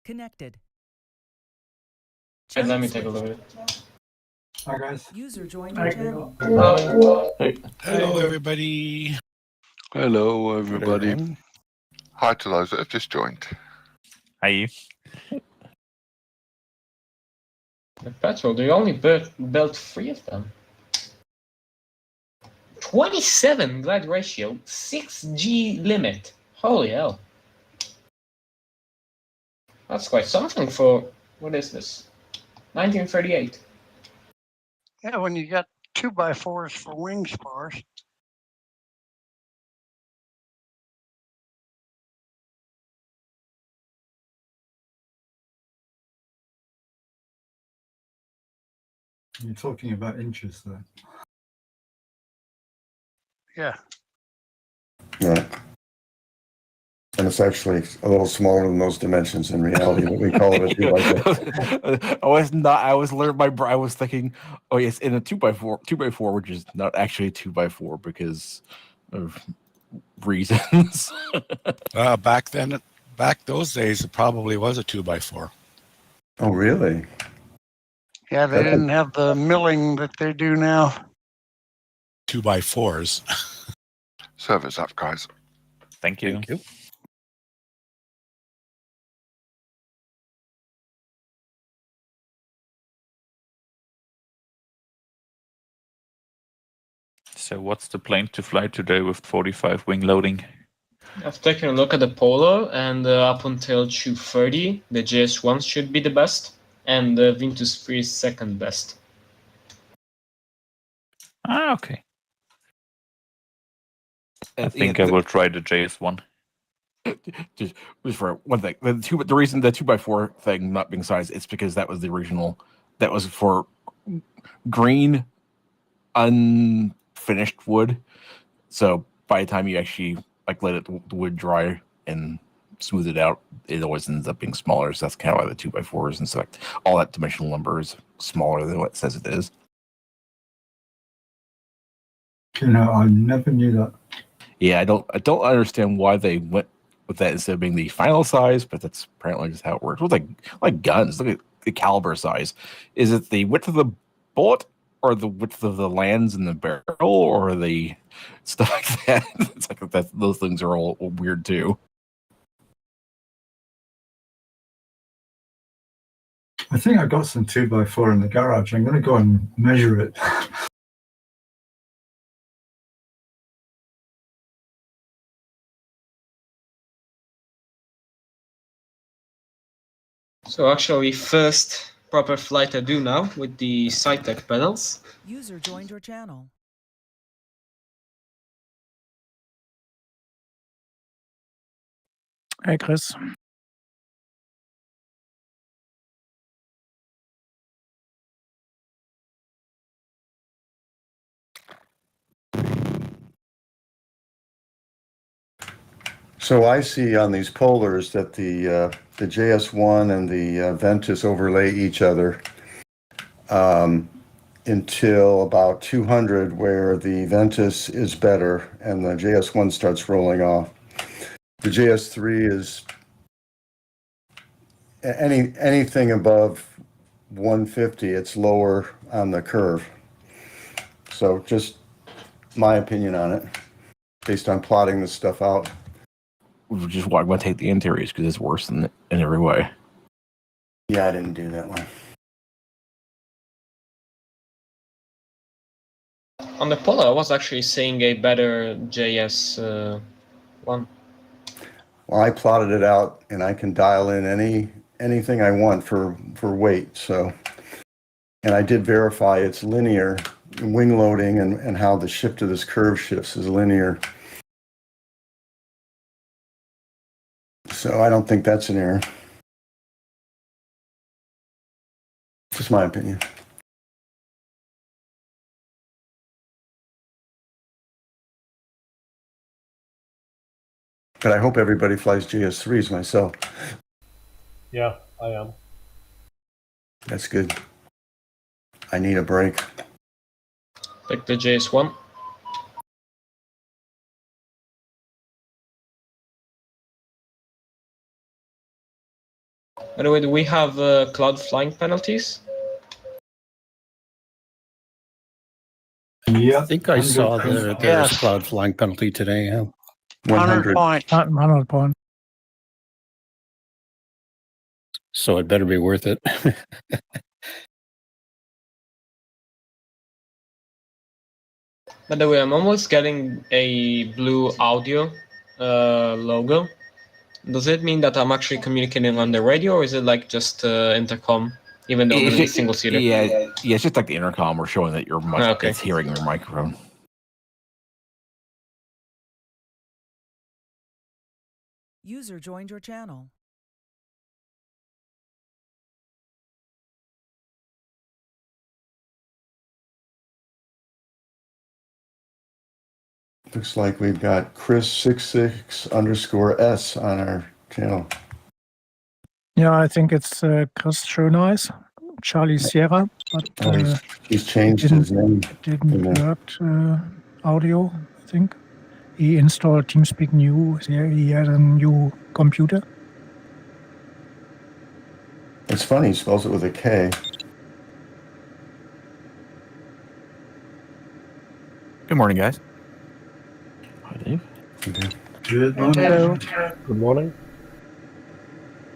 connected. Hey, let me take a look at it. Hi guys. User joined your channel. Hey. Hello, everybody. Hello, everybody. Hi to those that have just joined. Hi. The petrol, they only built 3 of them. 27 glide ratio, 6G limit. Holy hell. That's quite something for, what is this? 1938. Yeah, when you got 2x4s for wing spars. You're talking about inches there. Yeah. Yeah. And it's actually a little smaller than those dimensions in reality, but we call it a 2x4. I was thinking, oh yes, in a 2x4, which is not actually a 2x4 because of reasons. Back those days, it probably was a 2x4. Oh, really? Yeah, they didn't have the milling that they do now. 2x4s. Servers up, guys. Thank you. Thank you. So what's the plan to fly today with 45 wing loading? I've taken a look at the Polo, and up until 230, the JS1 should be the best, and the Ventus 3 is second best. Ah, okay. I think I will try the JS1. Just for one thing, the reason the 2x4 thing not being sized, it's because that was the original. That was for green, unfinished wood. So by the time you actually let the wood dry and smooth it out, it always ends up being smaller. So that's kind of why the 2x4s and so all that dimensional lumber is smaller than what it says it is. You know, I never knew that. Yeah, I don't understand why they went with that instead of being the final size, but that's apparently just how it works. With like guns, look at the caliber size. Is it the width of the bullet, or the width of the lands in the barrel, or the stuff like that? It's like those things are all weird too. I think I got some 2x4 in the garage. I'm going to go and measure it. So actually, first proper flight I do now with the SciTech pedals. User joined your channel. Hey, Chris. So I see on these polars that the JS1 and the Ventus overlay each other until about 200, where the Ventus is better and the JS1 starts rolling off. The JS3 is anything above 150, it's lower on the curve. So just my opinion on it, based on plotting this stuff out. Which is why I'm going to take the interiors, because it's worse in every way. Yeah, I didn't do that one. On the Polo, I was actually seeing a better JS1. Well, I plotted it out, and I can dial in anything I want for weight. So, and I did verify it's linear wing loading, and how the shift of this curve shifts is linear. So I don't think that's an error. Just my opinion. But I hope everybody flies JS3s myself. Yeah, I am. That's good. I need a break. Pick the JS1. By the way, do we have cloud flying penalties? Yeah. I think I saw 100. that there was a Yes. cloud flying penalty today. Yeah. 100 points. 100 points. So it better be worth it. By the way, I'm almost getting a blue audio logo. Does it mean that I'm actually communicating on the radio, or is it like just intercom, even though I'm It's in a just- single seater? yeah, it's just like the intercom. We're showing that your mic Okay. it's hearing your microphone. User joined your channel. Looks like we've got Chris66_S on our channel. Yeah, I think it's Chris Schöneiß, Charlie Sierra, but Oh, he's changed his name. didn't Yeah. work audio, I think. He installed TeamSpeak New. He had a new computer. It's funny, he spells it with a K. Good morning, guys. Hi, Dave. Good morning. Hello. Good morning.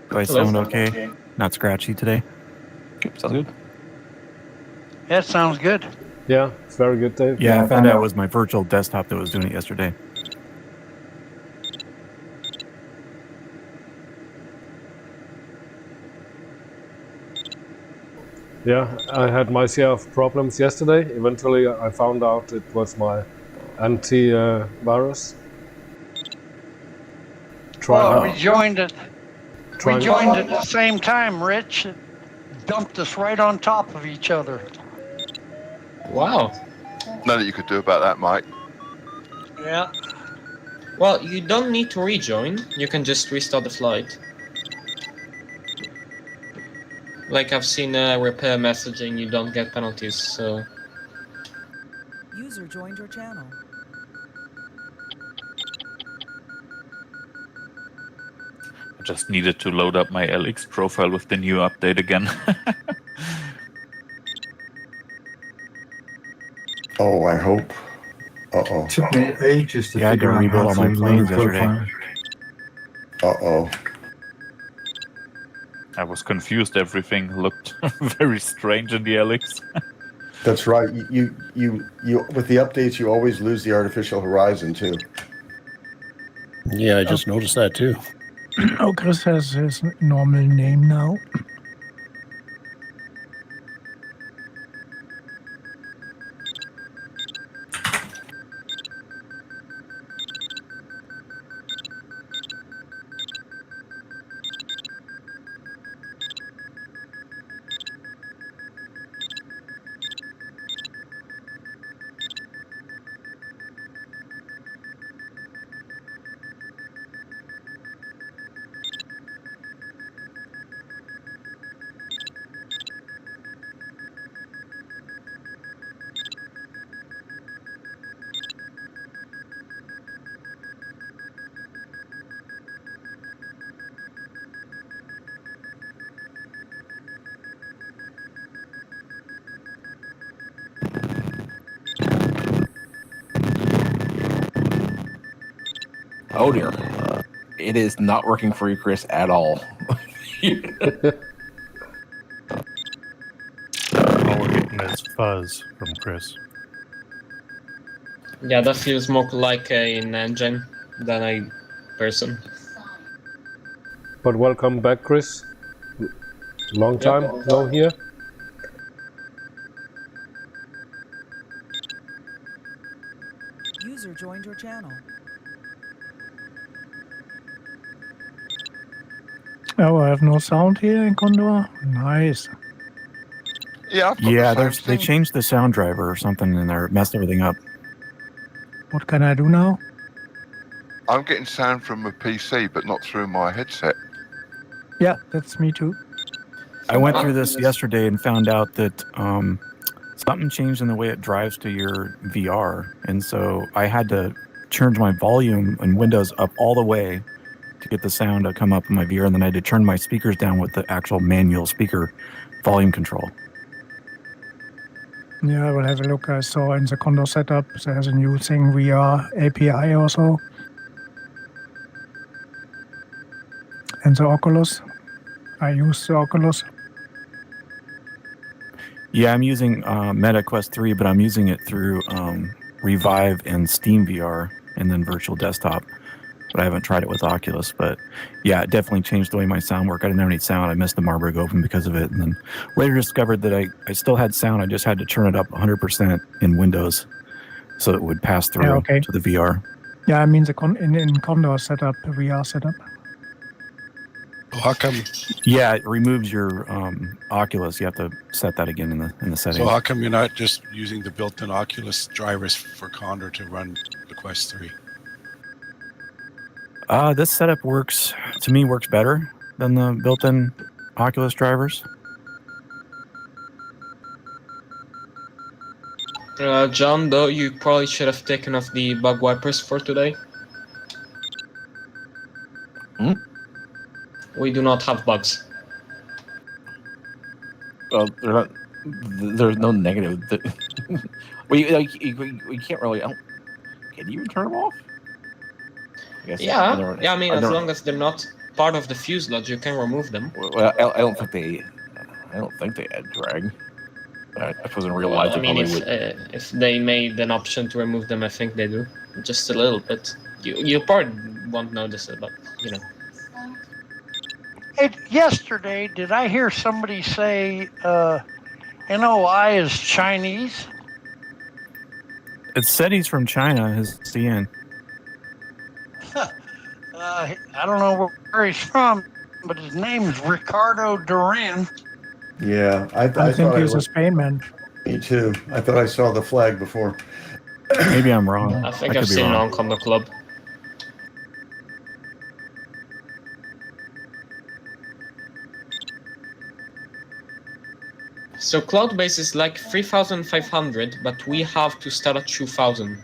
Do I Hello. sound okay? Not scratchy today? Yep, sounds good. That sounds good. Yeah, it's very good, Dave. Yeah, I found out it was my virtual desktop that was doing it yesterday. Yeah, I had my share of problems yesterday. Eventually, I found out it was my anti-virus. Well, we joined it. We Trying- joined at the same time, Rich. It dumped us right on top of each other. Wow. Nothing you could do about that, Mike. Yeah. Well, you don't need to rejoin. You can just restart the flight. Like I've seen repair messaging, you don't get penalties, so... User joined your channel. I just needed to load up my LX profile with the new update again. Oh, I hope. Uh-oh. Took me ages to Yeah, I had to figure out rebuild how all to my load planes yesterday. profiles. Uh-oh. I was confused. Everything looked very strange in the LX. That's right. You with the updates, you always lose the artificial horizon too. Yeah, I just noticed that too. Oh, Chris has his normal name now. Oh dear. It is not working for you, Chris, at all. All we're getting is fuzz from Chris. Yeah, that feels more like an engine than a person. But welcome back, Chris. Long time no here. User joined your channel. Oh, I have no sound here in Condor. Nice. Yeah, I've got Yeah, the same they thing. changed the sound driver or something in there, messed everything up. What can I do now? I'm getting sound from a PC, but not through my headset. Yeah, that's me too. I went through this yesterday and found out that something changed in the way it drives to your VR, and so I had to change my volume and Windows up all the way to get the sound to come up in my VR, and then I had to turn my speakers down with the actual manual speaker volume control. Yeah, I will have a look. I saw in the Condor setup there's a new thing, VR API also. And the Oculus. I use the Oculus. Yeah, I'm using Meta Quest 3, but I'm using it through Revive and Steam VR and then Virtual Desktop. But I haven't tried it with Oculus. But yeah, it definitely changed the way my sound worked. I didn't have any sound. I missed the Marburg Open because of it. And then later discovered that I still had sound. I just had to turn it up 100% in Windows so it would pass through to the VR. Yeah, I mean in Condor setup, VR setup. How come? Yeah, it removes your Oculus. You have to set that again in the settings. So how come you're not just using the built-in Oculus drivers for Condor to run the Quest 3? This setup works better than the built-in Oculus drivers. John, though, you probably should have taken off the bug wipers for today. We do not have bugs. Well, there's no negative. we can't really. Can you even turn them off? Yeah, I mean, as long as they're not part of the fuselage, you can remove them. Well, I don't think they add drag. I suppose in real life, I mean, if they made an option to remove them, I think they do, just a little bit. You probably won't notice it, but you know. Hey, yesterday, did I hear somebody say NOI is Chinese? It said he's from China, his CN. I don't know where he's from, but his name's Ricardo Duran. Yeah, I think he's a Spain man. Me too. I thought I saw the flag before. Maybe I'm wrong. I think I've seen it on Condor Club. So cloud base is like 3,500, but we have to start at 2,000.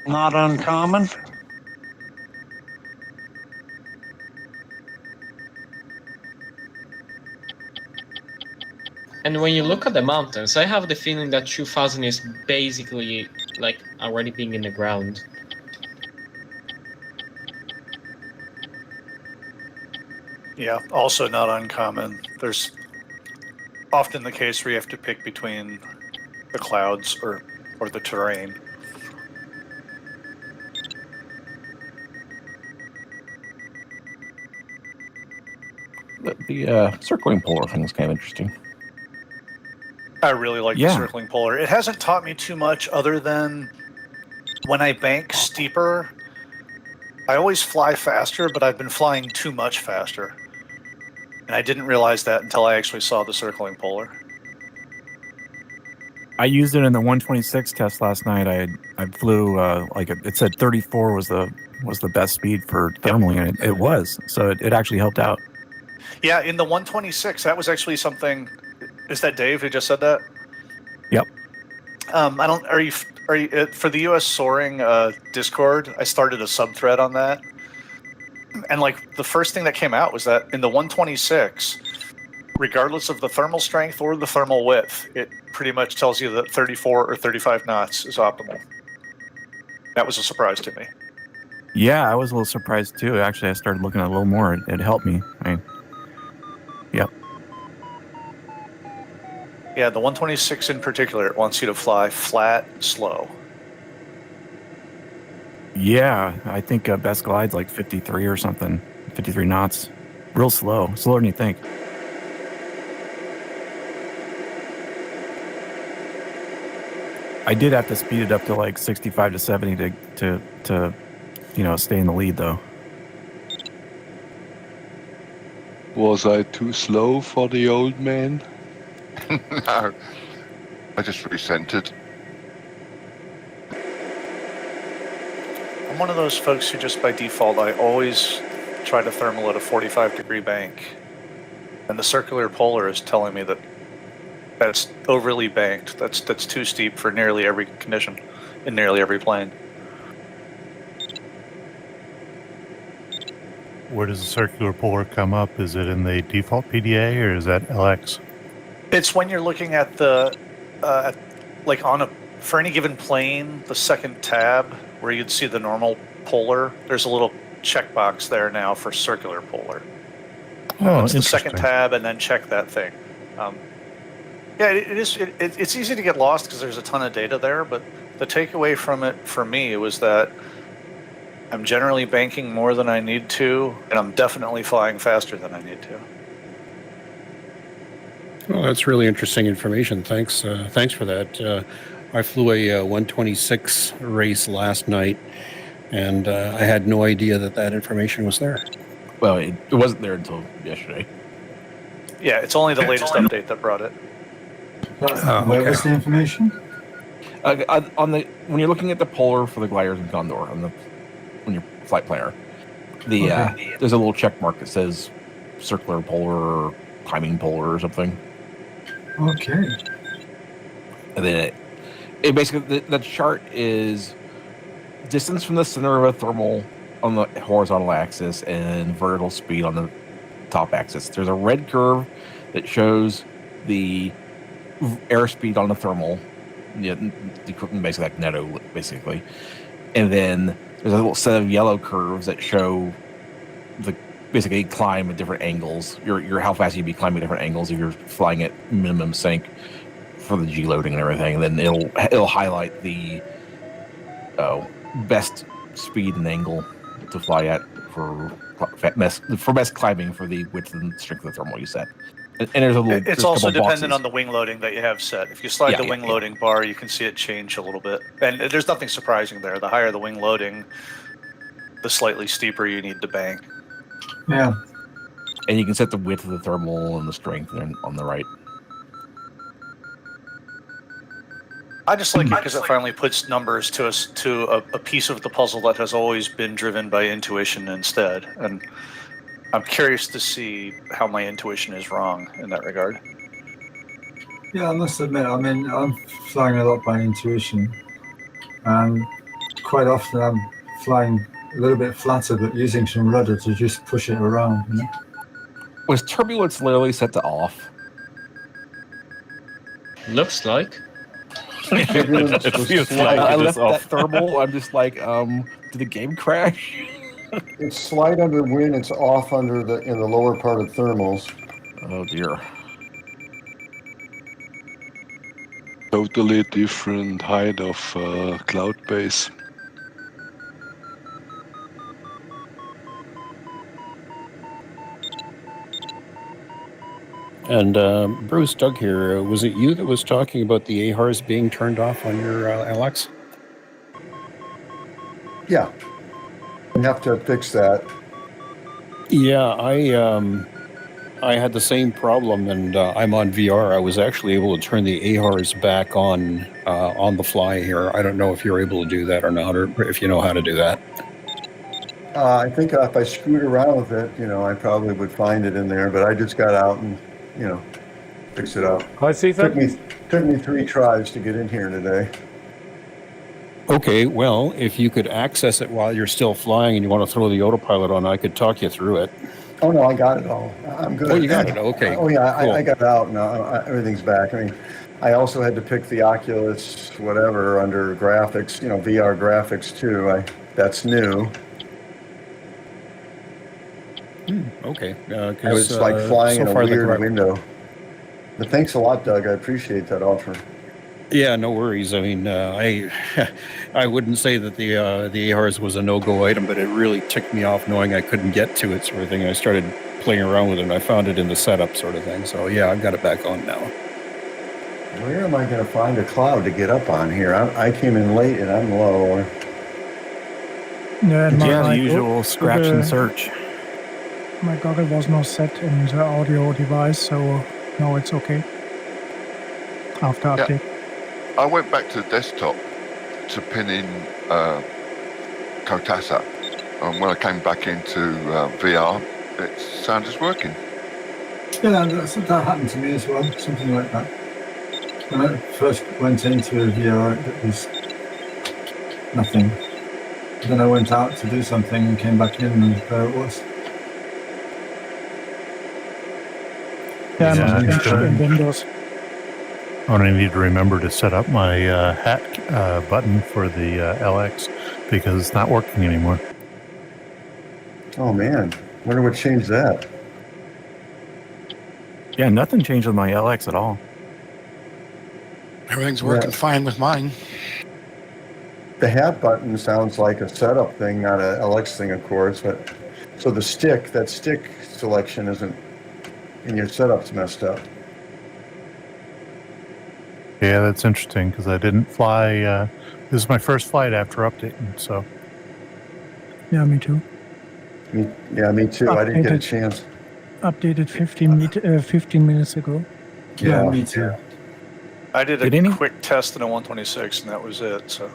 Not uncommon. And when you look at the mountains, I have the feeling that 2,000 is basically like already being in the ground. Yeah, also not uncommon. There's often the case where you have to pick between the clouds or the terrain. The circling polar thing is kind of interesting. I really like the circling polar. It hasn't taught me too much other than when I bank steeper, I always fly faster, but I've been flying too much faster. And I didn't realize that until I actually saw the circling polar. I used it in the 126 test last night. I flew it said 34 was the best speed for thermally, and it was. So it actually helped out. Yeah, in the 126, that was actually something. Is that Dave who just said that? Yep. Are you for the US Soaring Discord? I started a subthread on that, and like the first thing that came out was that in the 126, regardless of the thermal strength or the thermal width, it pretty much tells you that 34 or 35 knots is optimal. That was a surprise to me. Yeah, I was a little surprised too. Actually, I started looking at it a little more. It helped me. Yep. Yeah, the 126 in particular, it wants you to fly flat, slow. Yeah, I think best glide's like 53 or something, 53 knots. Real slow, slower than you think. I did have to speed it up to like 65 to 70 to stay in the lead though. Was I too slow for the old man? No, I just recentered. I'm one of those folks who just by default, I always try to thermal at a 45-degree bank. And the circular polar is telling me that that's overly banked. That's too steep for nearly every condition. in nearly every plane. Where does the circular polar come up? Is it in the default PDA or is that LX? It's when you're looking at the, like for any given plane, the second tab where you'd see the normal polar, there's a little checkbox there now for circular polar. Oh, it's the second tab, and then check that thing. Yeah, it's easy to get lost because there's a ton of data there, but the takeaway from it for me was that I'm generally banking more than I need to, and I'm definitely flying faster than I need to. Well, that's really interesting information. Thanks for that. I flew a 126 race last night, and I had no idea that information was there. Well, it wasn't there until yesterday. Yeah, it's only the latest update that brought it. Where was the information? When you're looking at the polar for the gliders in Condor, when you're flight planner, there's a little check mark that says circular polar or timing polar or something. Okay. And then it basically the chart is distance from the center of a thermal on the horizontal axis and vertical speed on the top axis. There's a red curve that shows the airspeed on the thermal, basically like netto, basically. And then there's a little set of yellow curves that show basically climb at different angles. Your how fast you'd be climbing at different angles if you're flying at minimum sync for the G loading and everything. And then it'll highlight the best speed and angle to fly at for best climbing for the width and strength of the thermal you set. And there's It's also dependent on the wing loading that you have set. If you slide the wing loading bar, you can see it change a little bit. And there's nothing surprising there. The higher the wing loading, the slightly steeper you need to bank. Yeah. And you can set the width of the thermal and the strength on the right. I just like it because it finally puts numbers to a piece of the puzzle that has always been driven by intuition instead. And I'm curious to see how my intuition is wrong in that regard. Yeah, I must admit, I mean, I'm flying a lot by intuition. And quite often I'm flying a little bit flatter, but using some rudder to just push it around, you know? Was turbulence literally set to off? Looks like. I left that thermal. I'm just like, did the game crash? It's slide under wind. It's off under in the lower part of thermals. Oh dear. Totally different height of cloud base. And Bruce, Doug here. Was it you that was talking about the AHRs being turned off on your LX? Yeah, we have to fix that. Yeah, I had the same problem, and I'm on VR. I was actually able to turn the AHRs back on the fly here. I don't know if you're able to do that or not, or if you know how to do that. I think if I screwed around with it, I probably would find it in there. But I just got out and fix it up. Hi, Stephen. Took me 3 tries to get in here today. Okay, well, if you could access it while you're still flying and you want to throw the autopilot on, I could talk you through it. Oh no, I got it all. I'm good. Oh, you got it. Okay. Oh yeah, cool. I got it out now. Everything's back. I mean, I also had to pick the Oculus whatever under graphics, VR graphics too. That's new. Okay. I was like flying so in a far weird window. But thanks a lot, Doug. I appreciate that offer. Yeah, no worries. I mean, I wouldn't say that the AHRS was a no-go item, but it really ticked me off knowing I couldn't get to it, sort of thing. I started playing around with it, and I found it in the setup, sort of thing. So yeah, I've got it back on now. Where am I going to find a cloud to get up on here? I came in late and I'm low. Yeah, the usual scratch and search. My goggle was not set in the audio device, so now it's okay. After update. I went back to the desktop to pin in Kotasa, and when I came back into VR, it sounded working. Yeah, that happened to me as well, something like that. When I first went into VR, it was nothing. Then I went out to do something and came back in, and there it was. Yeah, Yeah, I'm sure. in Windows. I'm going to need to remember to set up my hat button for the LX because it's not working anymore. Oh man, wonder what changed that. Yeah, nothing changed with my LX at all. Everything's working fine with mine. The hat button sounds like a setup thing, not a LX thing, of course. But so the stick, that stick selection isn't, and your setup's messed up. Yeah, that's interesting because I didn't fly. This is my first flight after updating, so. Yeah, me too. Me too. I didn't get a chance. Updated 15 minutes ago. Yeah, me too. I did a quick test in a 126, and that was it. So.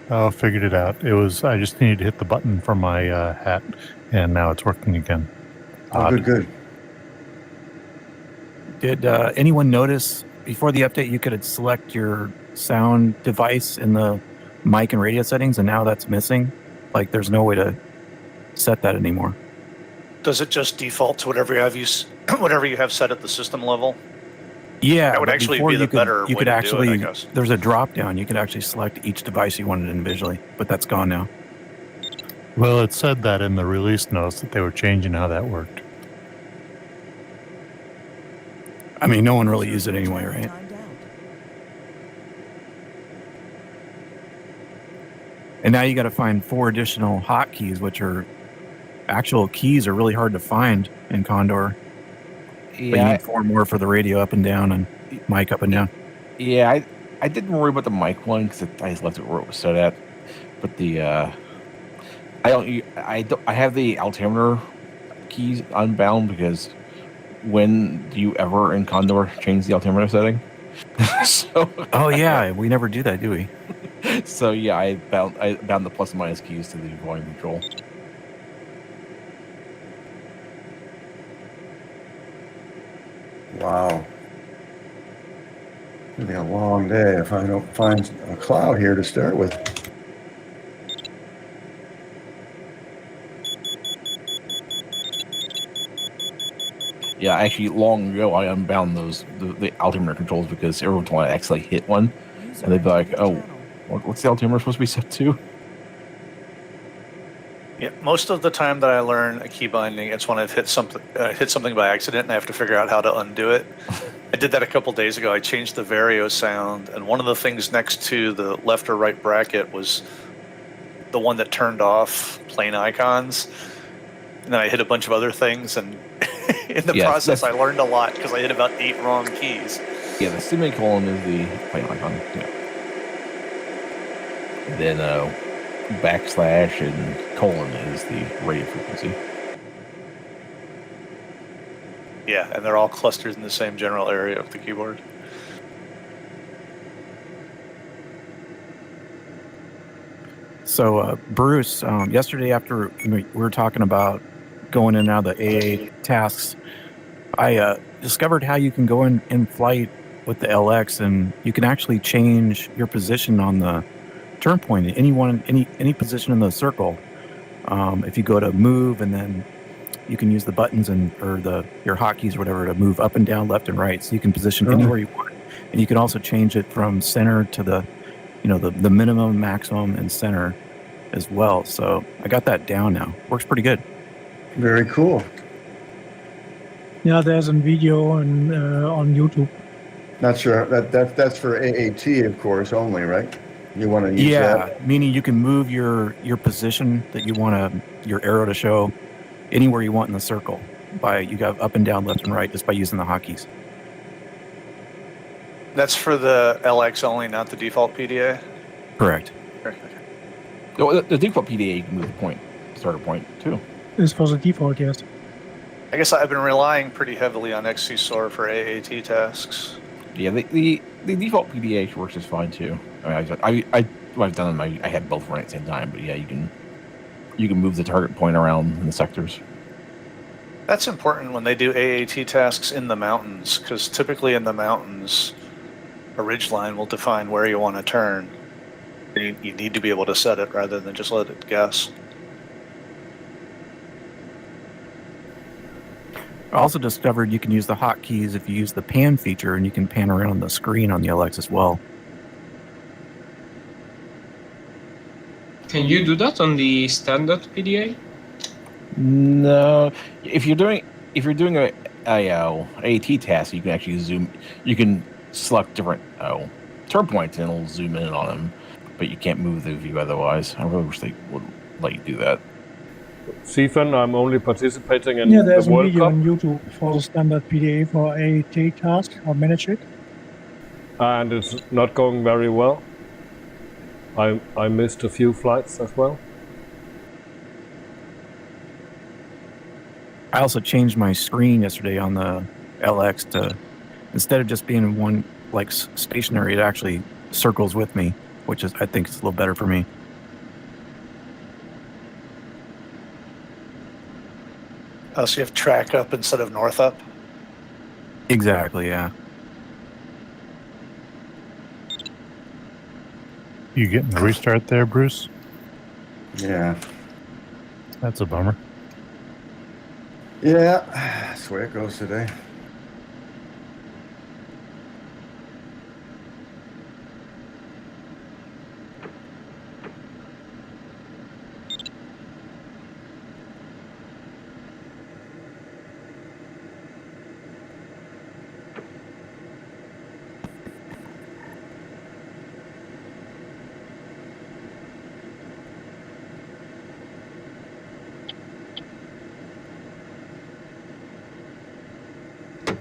Oh, figured it out. It was, I just needed to hit the button for my hat, and now it's working again. Oh, good. Did anyone notice before the update you could select your sound device in the mic and radio settings, and now that's missing? Like there's no way to set that anymore. Does it just default to whatever you have set at the system level? Yeah, that would actually be the better way to do it, I guess. There's a drop down. You could actually select each device you wanted individually, but that's gone now. Well, it said that in the release notes that they were changing how that worked. I mean, no one really used it anyway, right? And now you got to find 4 additional hotkeys, which are actual keys are really hard to find in Condor. Yeah, but you need 4 more for the radio up and down and mic up and down. Yeah, I didn't worry about the mic one because I just left it where it was set at. But the I have the altimeter keys unbound because when do you ever in Condor change the altimeter setting? Oh yeah, we never do that, do we? So yeah, I bound the plus and minus keys to the volume control. Wow. It'll be a long day if I don't find a cloud here to start with. Yeah, actually, long ago I unbound the altimeter controls because every once in a while I actually hit one, and they'd be like, "Oh, what's the altimeter supposed to be set to?" Yeah, most of the time that I learn a key binding, it's when I've hit something by accident and I have to figure out how to undo it. I did that a couple days ago. I changed the Vario sound, and one of the things next to the left or right bracket was the one that turned off plain icons. And then I hit a bunch of other things, and in the process I learned a lot because I hit about 8 wrong keys. Yeah, the semicolon is the plain icon. Yeah. And then backslash and colon is the radio frequency. Yeah, and they're all clustered in the same general area of the keyboard. So, Bruce, yesterday after we were talking about going in and out of the AA tasks, I discovered how you can go in flight with the LX, and you can actually change your position on the turn point at any position in the circle. If you go to move, and then you can use the buttons or your hotkeys or whatever to move up and down, left and right, so you can position anywhere you want. And you can also change it from center to the minimum, maximum, and center as well. So I got that down now. Works pretty good. Very cool. Yeah, there's a video on YouTube. Not sure that's for AAT, of course, only, right? You want to use that? Meaning you can move your position that you want your arrow to show anywhere you want in the circle. You got up and down, left and right, just by using the hotkeys. That's for the LX only, not the default PDA? Correct. The default PDA, you can move the starter point, too. This was a default, yes. I guess I've been relying pretty heavily on XCSOAR for AAT tasks. Yeah, the default PDA works just fine, too. I've done them. I had both running at the same time, but yeah, you can move the target point around in the sectors. That's important when they do AAT tasks in the mountains, because typically in the mountains, a ridgeline will define where you want to turn. You need to be able to set it rather than just let it guess. I also discovered you can use the hotkeys if you use the pan feature, and you can pan around the screen on the LX as well. Can you do that on the standard PDA? No, if you're doing a AT task, you can actually zoom. You can select different turn points, and it'll zoom in on them. But you can't move the view otherwise. I really wish they would let you do that. Stephen, I'm only participating in Yeah, the there's a World video Cup, on YouTube for the standard PDA for AAT task. I'll manage it. and it's not going very well. I missed a few flights as well. I also changed my screen yesterday on the LX to, instead of just being one like stationary, it actually circles with me, which is, I think, is a little better for me. Oh, so you have track up instead of north up? Exactly, yeah. You getting the restart there, Bruce? Yeah. That's a bummer. Yeah, that's the way it goes today.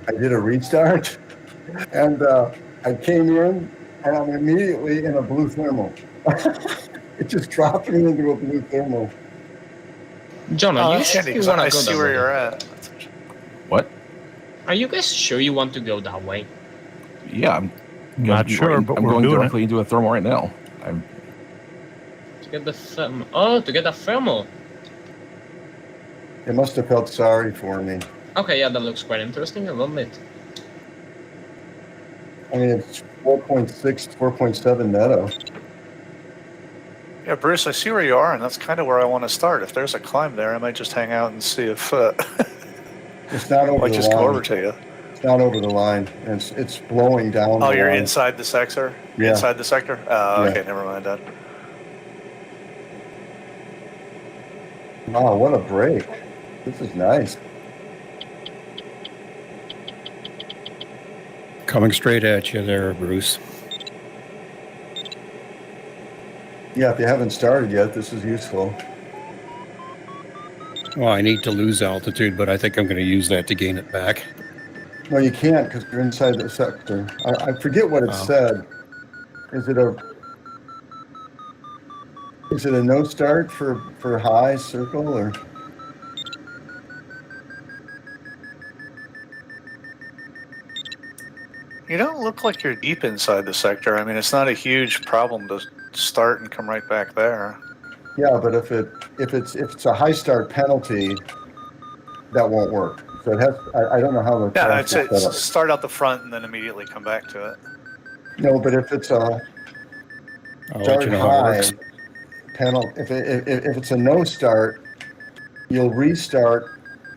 I did a restart, and I came in, and I'm immediately in a blue thermal. It just dropped me into a blue thermal. John, are you that's sure handy, you 'cause want I to go see that where way? you're at. What? Are you guys sure you want to go that way? Yeah, I'm Not sure, but I'm we're going doing directly into a thermal right now. To get the thermal. Oh, to get a thermal. They must have felt sorry for me. Okay, yeah, that looks quite interesting. I love it. I mean, it's 4.6, 4.7 netto. Yeah, Bruce, I see where you are, and that's kind of where I want to start. If there's a climb there, I might just hang out and see if It's not over might the just line. go over to you. It's not over the line, and it's blowing down. Oh, the you're line. inside the sector? Yeah. Inside the sector? Oh, Yeah. okay, never mind that. Wow, what a break. This is nice. Coming straight at you there, Bruce. Yeah, if you haven't started yet, this is useful. Well, I need to lose altitude, but I think I'm going to use that to gain it back. No, you can't because you're inside the sector. I forget what it said. Is it a no start for high circle or? You don't look like you're deep inside the sector. I mean, it's not a huge problem to start and come right back there. Yeah, but if it's a high start penalty, that won't work. So it has. I don't know how the. Yeah, I'd say set up. start out the front and then immediately come back to it. No, but if it's a I'll let start you know how it high works. penalty, if it's a no start, you'll restart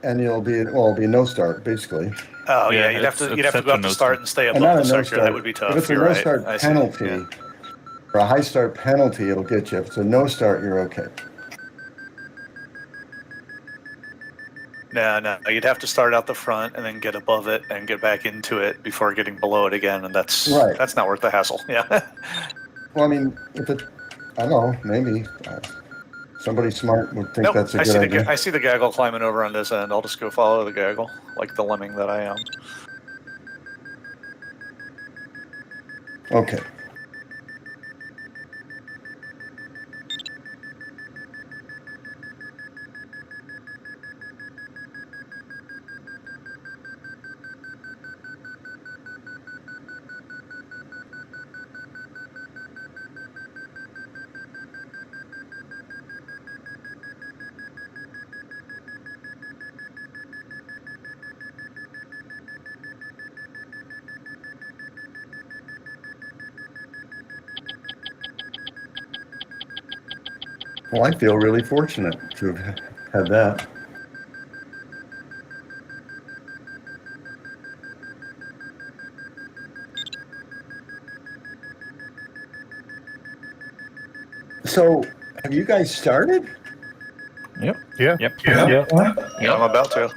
and it'll be a no start basically. Oh yeah, Yeah, you'd have to it's go up a no to start and stay And not above a the no sector. start. That would be tough. If it's a You're no right. start I see. penalty, Yeah. or a high start penalty, it'll get you. If it's a no start, you're okay. No, you'd have to start out the front and then get above it and get back into it before getting below it again, and that's not worth the hassle. Yeah. Well, I mean, I don't know, maybe somebody smart would think Nope. that's a I good see idea. I see the gaggle climbing over on this end. I'll just go follow the gaggle, like the lemming that I am. Okay. Well, I feel really fortunate to have had that. So, have you guys started? Yep. Yeah. Yep. Yeah. Yeah, I'm about to.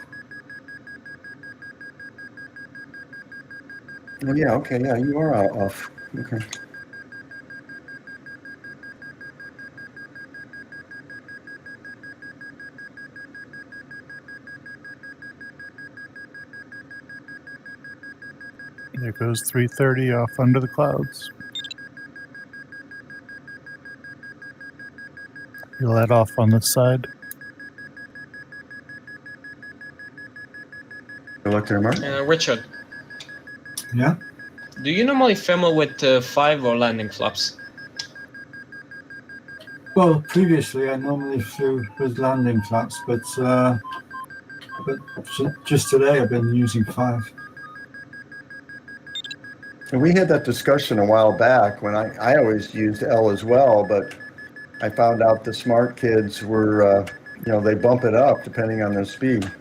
Oh, yeah, okay, yeah, you are off. Okay. There goes 330 off under the clouds. You let off on this side. Look there, Mark. Richard, Yeah. do you normally film with 5 or landing flaps? Well, previously I normally flew with landing flaps, but just today I've been using 5. And we had that discussion a while back when I always used L as well, but I found out the smart kids were, they bump it up depending on their speed.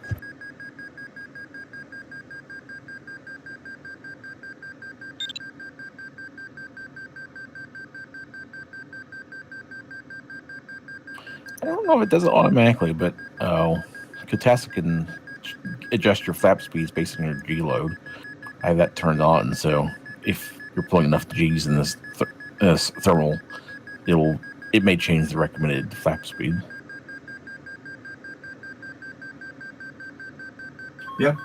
I don't know if it does it automatically, but Katasa can adjust your flap speeds based on your G load. I have that turned on, so if you're pulling enough G's in this thermal, it may change the recommended flap speed. Yep.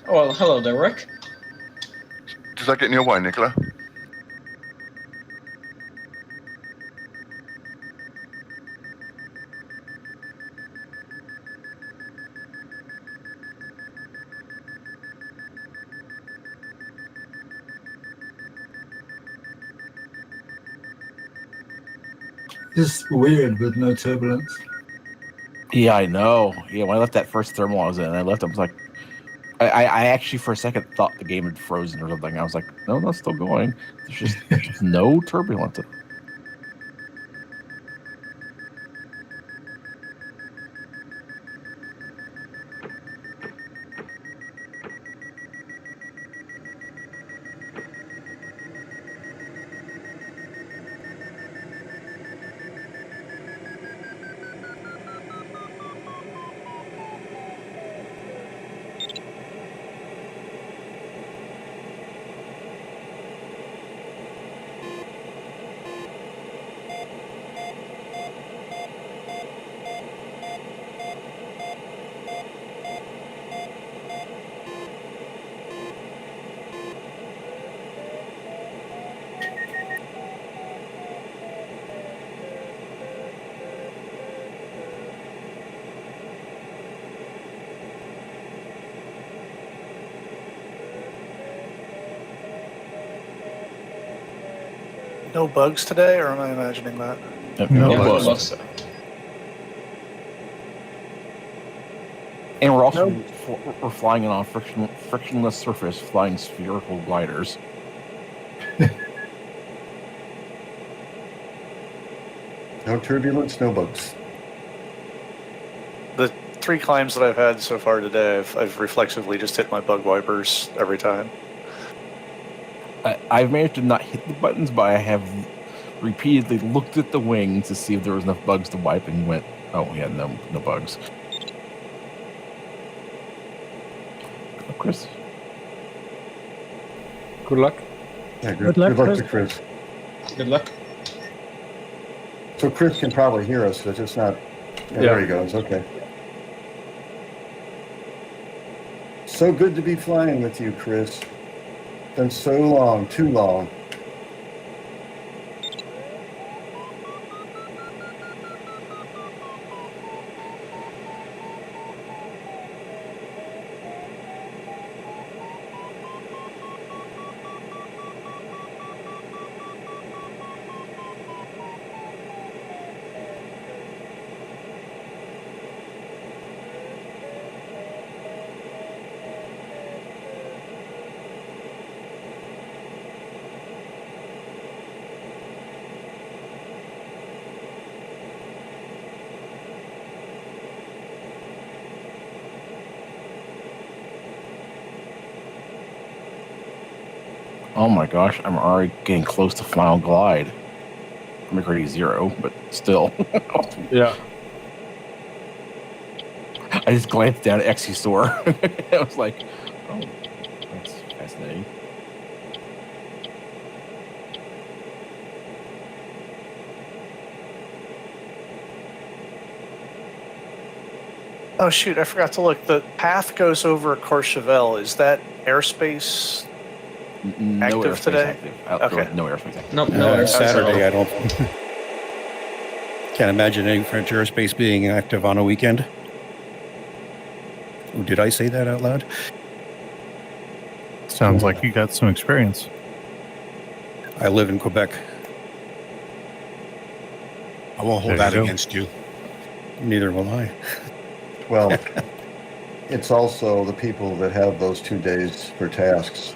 Well, hello there, Rick. Does that get in your way, Nicola? It's weird with no turbulence. Yeah, I know. Yeah, when I left that first thermal I was in, I was like, I actually for a second thought the game had frozen or something. I was like, no, that's still going. There's just no turbulence. No bugs today, or am I imagining that? No bugs. And we're also we're flying it on frictionless surface, flying spherical gliders. No turbulence, no bugs. The 3 climbs that I've had so far today, I've reflexively just hit my bug wipers every time. I've managed to not hit the buttons, but I have repeatedly looked at the wings to see if there was enough bugs to wipe, and went, oh, yeah, no bugs. Oh, Chris. Good luck. Yeah, Good luck, to Chris. Chris. Good luck. So Chris can probably hear us, but just not. Yeah, there he goes. Okay. So good to be flying with you, Chris. Been so long, too long. Oh my gosh, I'm already getting close to final glide. I'm already 0, but still. Yeah. I just glanced down at XC Store. I was like, oh, that's fascinating. Oh shoot, I forgot to look. The path goes over Courchevel. Is that airspace No active airspace today? active. Okay. No airspace active. Nope, no airspace. Saturday, I don't. Can't imagine any French airspace being active on a weekend. Oh, did I say that out loud? Sounds like you got some experience. I live in Quebec. I won't hold There you that go. against you. Neither will I. Well, it's also the people that have those 2 days for tasks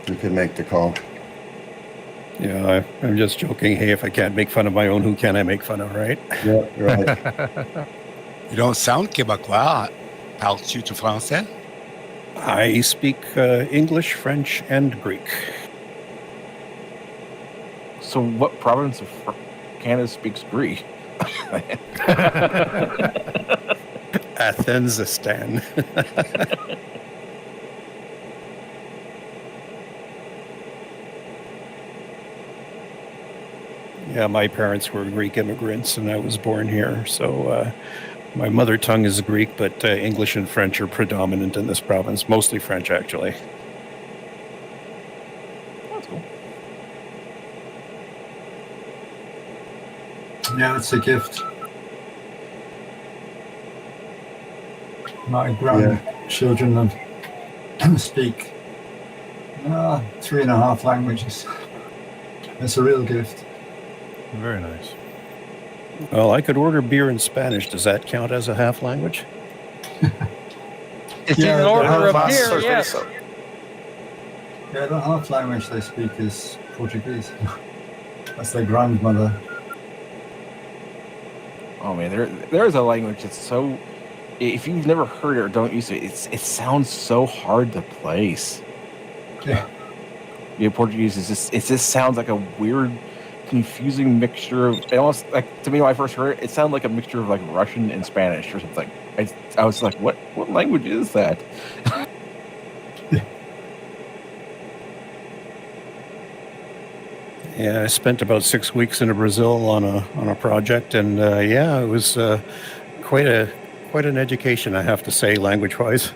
who can make the call. Yeah, I'm just joking. Hey, if I can't make fun of my own, who can I make fun of, right? Yeah, right. You don't sound québécois. Parles-tu français? I speak English, French, and Greek. So what province of Canada speaks Greek? Athensistan. Yeah, my parents were Greek immigrants, and I was born here. So my mother tongue is Greek, but English and French are predominant in this province. Mostly French, actually. That's cool. Yeah, it's a gift. My grandchildren speak 3.5 languages. It's a real gift. Very nice. Well, I could order beer in Spanish. Does that count as a half language? It's Yeah, an the order of half- beer, yes. Yeah, the half language they speak is Portuguese. That's their grandmother. Oh man, there's a language that's so. If you've never heard it or don't use it, it sounds so hard to place. Yeah. Yeah, Portuguese is it just sounds like a weird, confusing mixture of. It almost like to me when I first heard it, it sounded like a mixture of like Russian and Spanish or something. I was like, what language is that? Yeah, I spent about 6 weeks in Brazil on a project, and yeah, it was quite an education, I have to say, language-wise.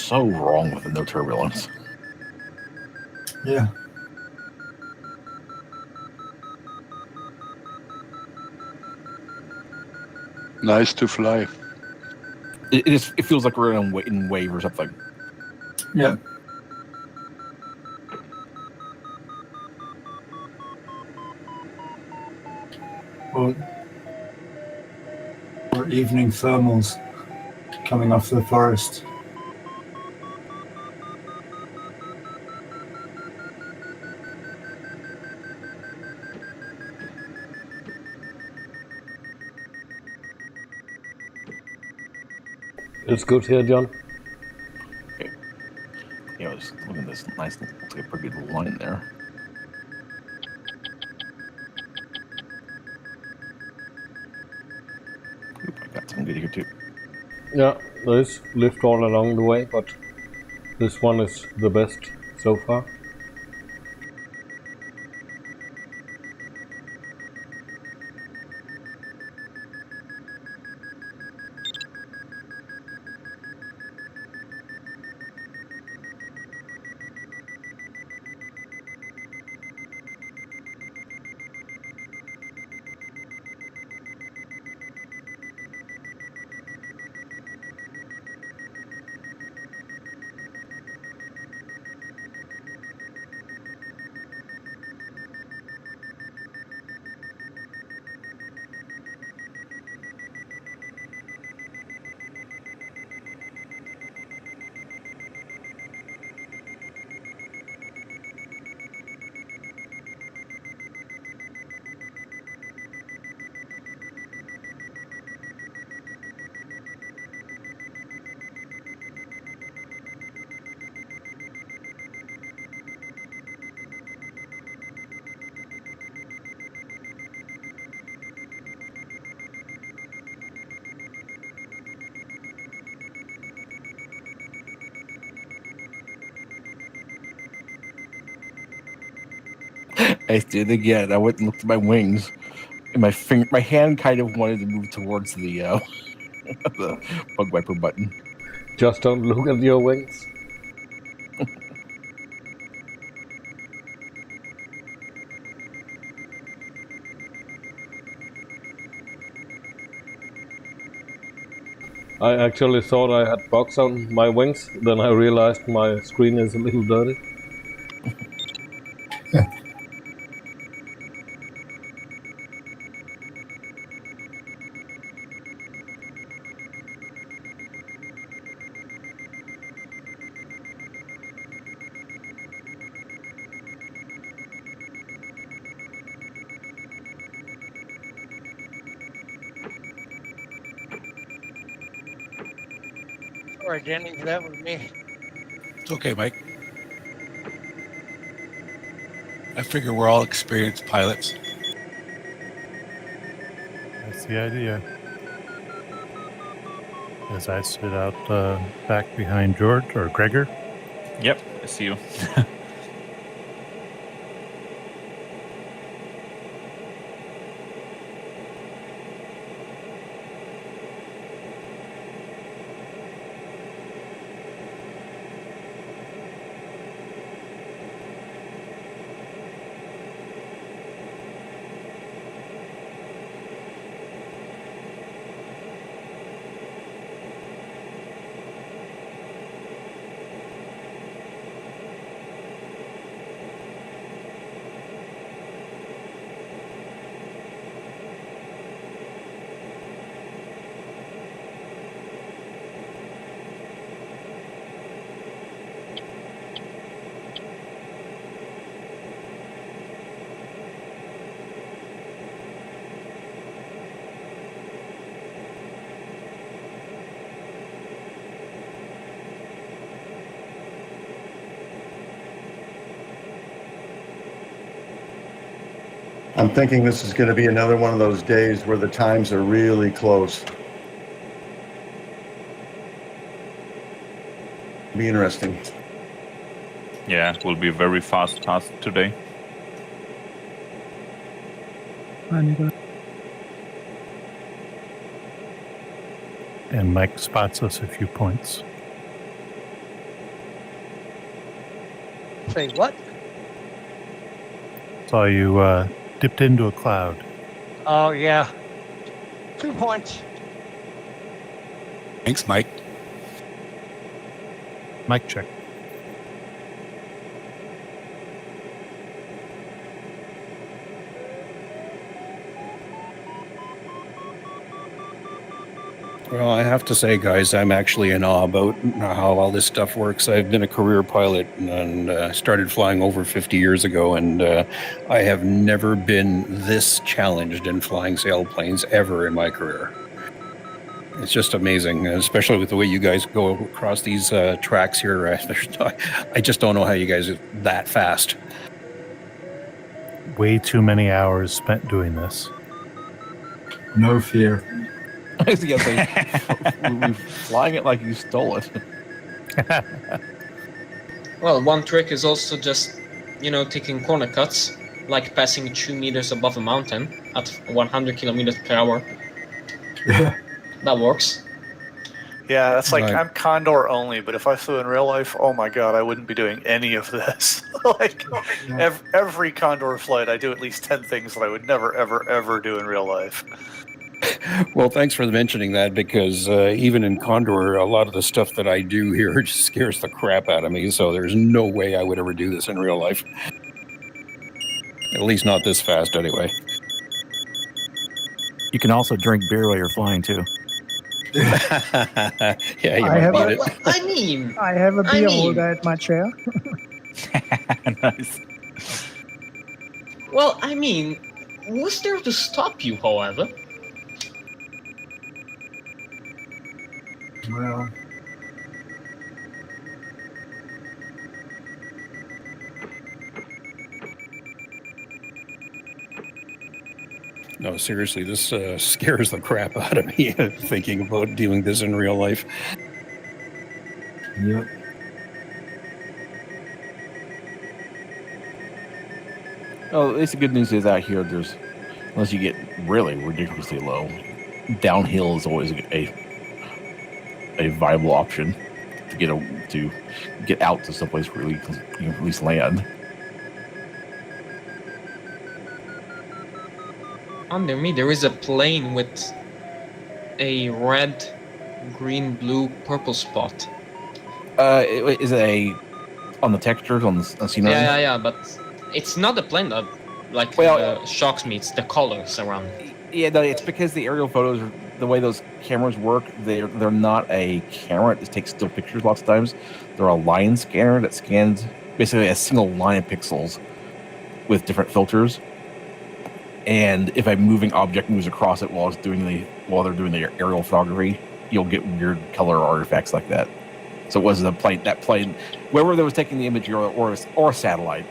so wrong with the no turbulence. Yeah. Nice to fly. It feels like we're in wave or something. Yeah. Or evening thermals coming off the forest. It's good here, John. Okay. Yeah, just look at this nice, looks like a pretty good line there. Oop, I got some good here too. Yeah, there is lift all along the way, but this one is the best so far. I did again. I went and looked at my wings, and my hand kind of wanted to move towards the the bug wiper button. Just don't look at your wings. I actually thought I had bugs on my wings, then I realized my screen is a little dirty. Sorry, Danny, that was me. It's okay, Mike. I figure we're all experienced pilots. That's the idea. As I sit out back behind George or Gregor. Yep, I see you. I'm thinking this is going to be another one of those days where the times are really close. Be interesting. Yeah, it will be a very fast task today. And Mike spots us a few points. Say what? Saw you dipped into a cloud. Oh, yeah. 2 points. Thanks, Mike. Mic check. Well, I have to say, guys, I'm actually in awe about how all this stuff works. I've been a career pilot and started flying over 50 years ago, and I have never been this challenged in flying sailplanes ever in my career. It's just amazing, especially with the way you guys go across these tracks here. I just don't know how you guys are that fast. Way too many hours spent doing this. No fear. I was gonna say, we're flying it like you stole it. Well, one trick is also just, taking corner cuts, like passing 2 meters above a mountain at 100 kilometers per hour. Yeah. That works. Yeah, that's like, Right. I'm Condor only, but if I flew in real life, oh my god, I wouldn't be doing any of this. Every Condor flight, I do at least 10 things that I would never, ever, ever do in real life. Well, thanks for mentioning that, because even in Condor, a lot of the stuff that I do here just scares the crap out of me, so there's no way I would ever do this in real life. At least not this fast, anyway. You can also drink beer while you're flying, too. Yeah, you I might have need a- it. I mean, I have a I beer mean- holder at my chair. Nice. well, I mean, who's there to stop you, however? Well, No, seriously, this scares the crap out of me thinking about doing this in real life. yep. Well, at least the good news is out here, there's, unless you get really ridiculously low, downhill is always a viable option to get out to someplace where you can at least land. Under me, there is a plane with a red, green, blue, purple spot. Is it on the textures on the scenery? Yeah, but it's not the plane that shocks me. It's the colors around. Yeah, no, it's because the aerial photos, the way those cameras work, they're not a camera. It takes still pictures lots of times. They're a line scanner that scans basically a single line of pixels with different filters. And if a moving object moves across it while they're doing the aerial photography, you'll get weird color artifacts like that. So it wasn't that plane, whoever that was taking the image or a satellite,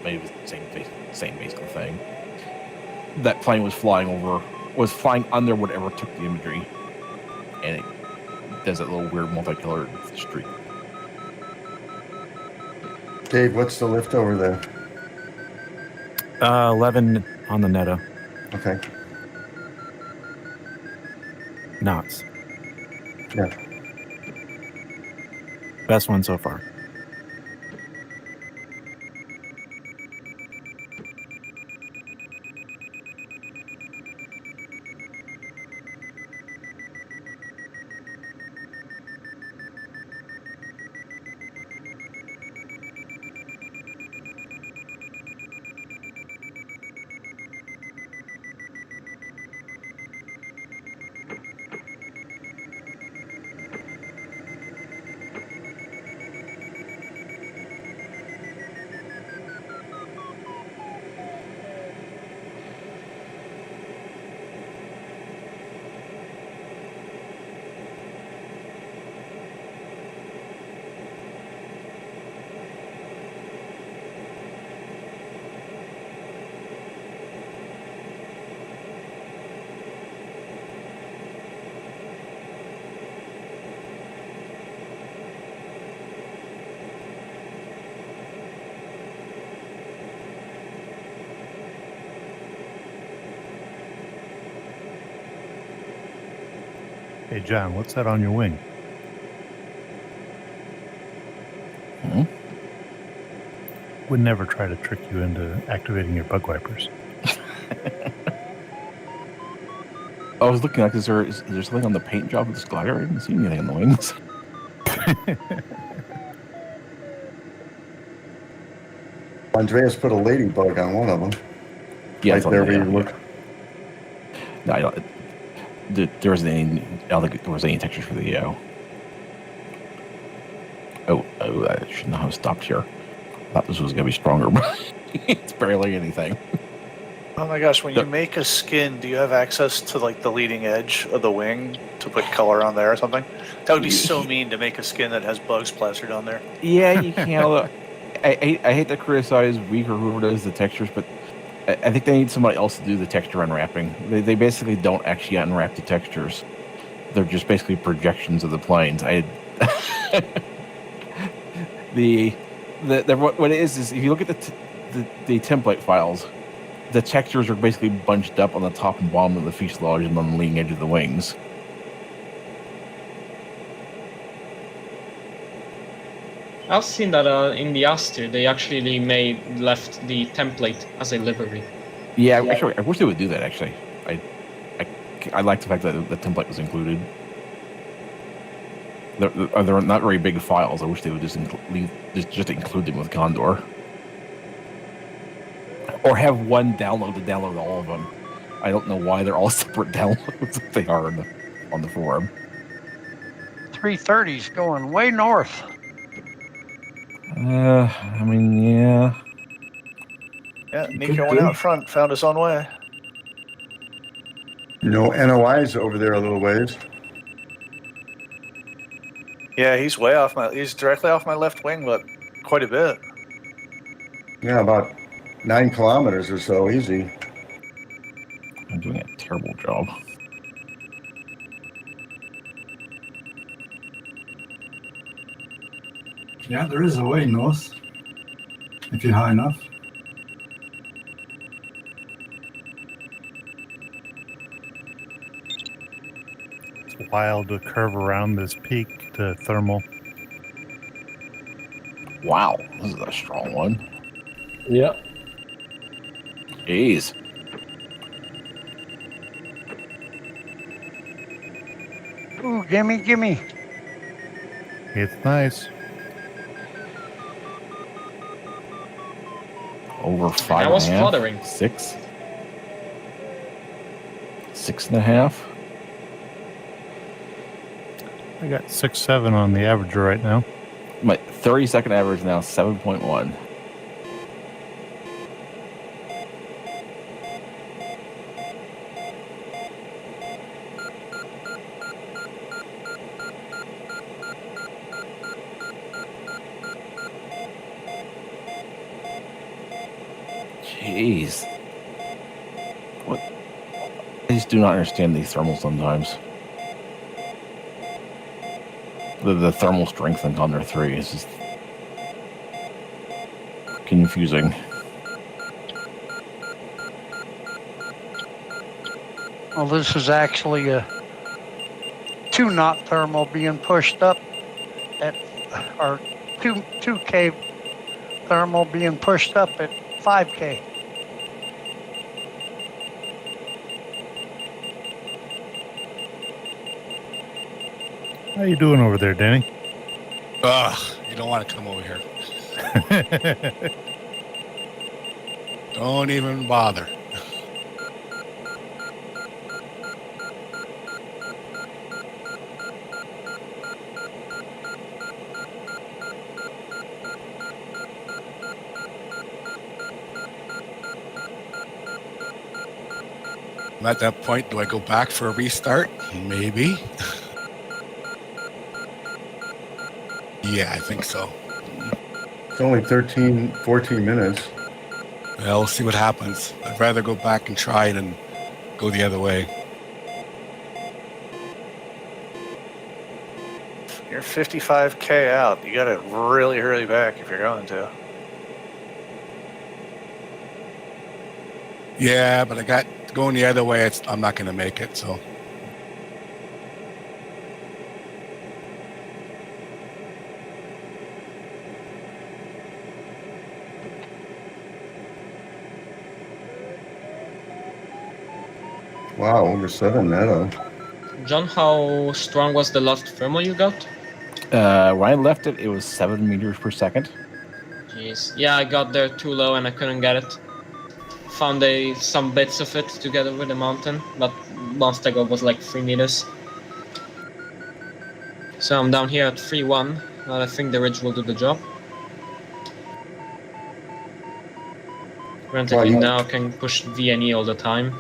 maybe it was the same basic thing. That plane was flying under whatever took the imagery, and it does that little weird multicolored streak. Dave, what's the lift over there? 11 on the Netta Okay. knots. Yeah. Best one so far. Hey, John, what's that on your wing? would never try to trick you into activating your bug wipers. I was looking like, is there something on the paint job of this glider? I didn't see anything on the wings. Andreas put a ladybug on one of them. Yeah, right there where you look. No, I don't. There wasn't any. I don't think there was any textures for the. I should not have stopped here. I thought this was going to be stronger, but it's barely anything. Oh my gosh, when you make a skin, do you have access to like the leading edge of the wing to put color on there or something? That would be so mean to make a skin that has bugs plastered on there. Yeah, you can. Although, I hate to criticize Weak or whoever does the textures, but I think they need somebody else to do the texture unwrapping. They basically don't actually unwrap the textures. They're just basically projections of the planes. What it is if you look at the template files, the textures are basically bunched up on the top and bottom of the fuselage and on the leading edge of the wings. I've seen that in the Aster, they actually left the template as a livery. Yeah, actually, I wish they would do that. Actually, I like the fact that the template was included. They're not very big files. I wish they would just include them with Condor, or have one download to download all of them. I don't know why they're all separate downloads if they are on the forum. 330's going way north. I mean, yeah. Yeah, Nico went out front, found his own way. You know, NOI's over there a little ways. Yeah, he's way off he's directly off my left wing, but quite a bit. Yeah, about 9 kilometers or so, easy. I'm doing a terrible job. Yeah, there is a way north, if you're high enough. It's wild to curve around this peak to thermal. Wow, this is a strong one. Yeah. Jeez. Ooh, gimme. It's nice. Over 5 I was and a half, fluttering. 6. 6.5. I got 6.7 on the average right now. My 30-second average now 7.1. Jeez. What? I just do not understand these thermals sometimes. The thermal strength in Condor3 is just confusing. Well, this is actually a 2-knot thermal being pushed up at, or 2K thermal being pushed up at 5K. How you doing over there, Danny? Ugh, you don't want to come over here. Don't even bother. I'm at that point, do I go back for a restart? Maybe. Yeah, I think so. It's only 13, 14 minutes. Well, we'll see what happens. I'd rather go back and try than go the other way. You're 55K out. You gotta really hurry back if you're going to. Yeah, but I got going the other way. I'm not going to make it, so. Wow, over 7 Meadow. John, how strong was the last thermal you got? When I left it, it was 7 meters per second. Jeez. Yeah, I got there too low and I couldn't get it. Found some bits of it together with the mountain, but last I got was like 3 meters. So I'm down here at 3-1. I think the ridge will do the job. Granted, you now can push VNE all the time.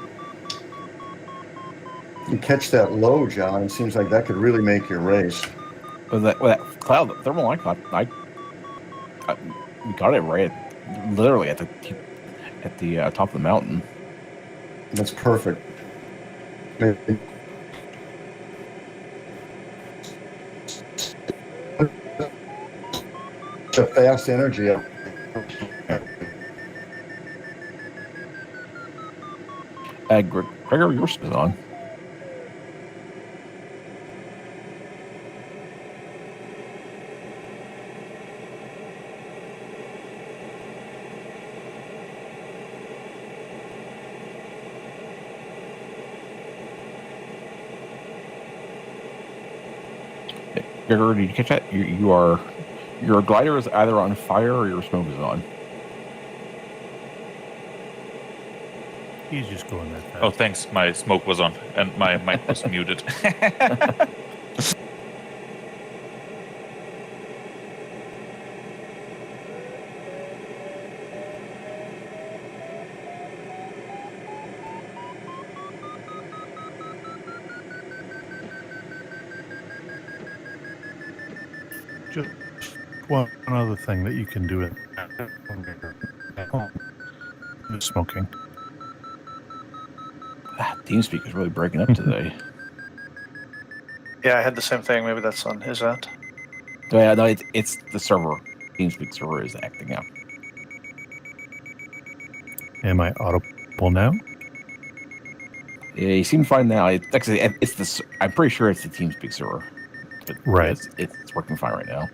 You catch that low, John. It seems like that could really make your race. With that cloud, the thermal I caught, we got it right, literally at the top of the mountain. That's perfect. The fast energy up. Gregor, yours is on. Gregor, did you catch that? Your glider is either on fire or your smoke is on. He's just going that fast. Oh, thanks. My smoke was on and my mic was muted. Just one other thing that you can do at home is smoking. TeamSpeak is really breaking up today. Yeah, I had the same thing. Maybe that's on his end. Yeah, no, it's the server. TeamSpeak server is acting up. Am I audible now? Yeah, you seem fine now. Actually, I'm pretty sure it's the TeamSpeak server. But right. It's working fine right now.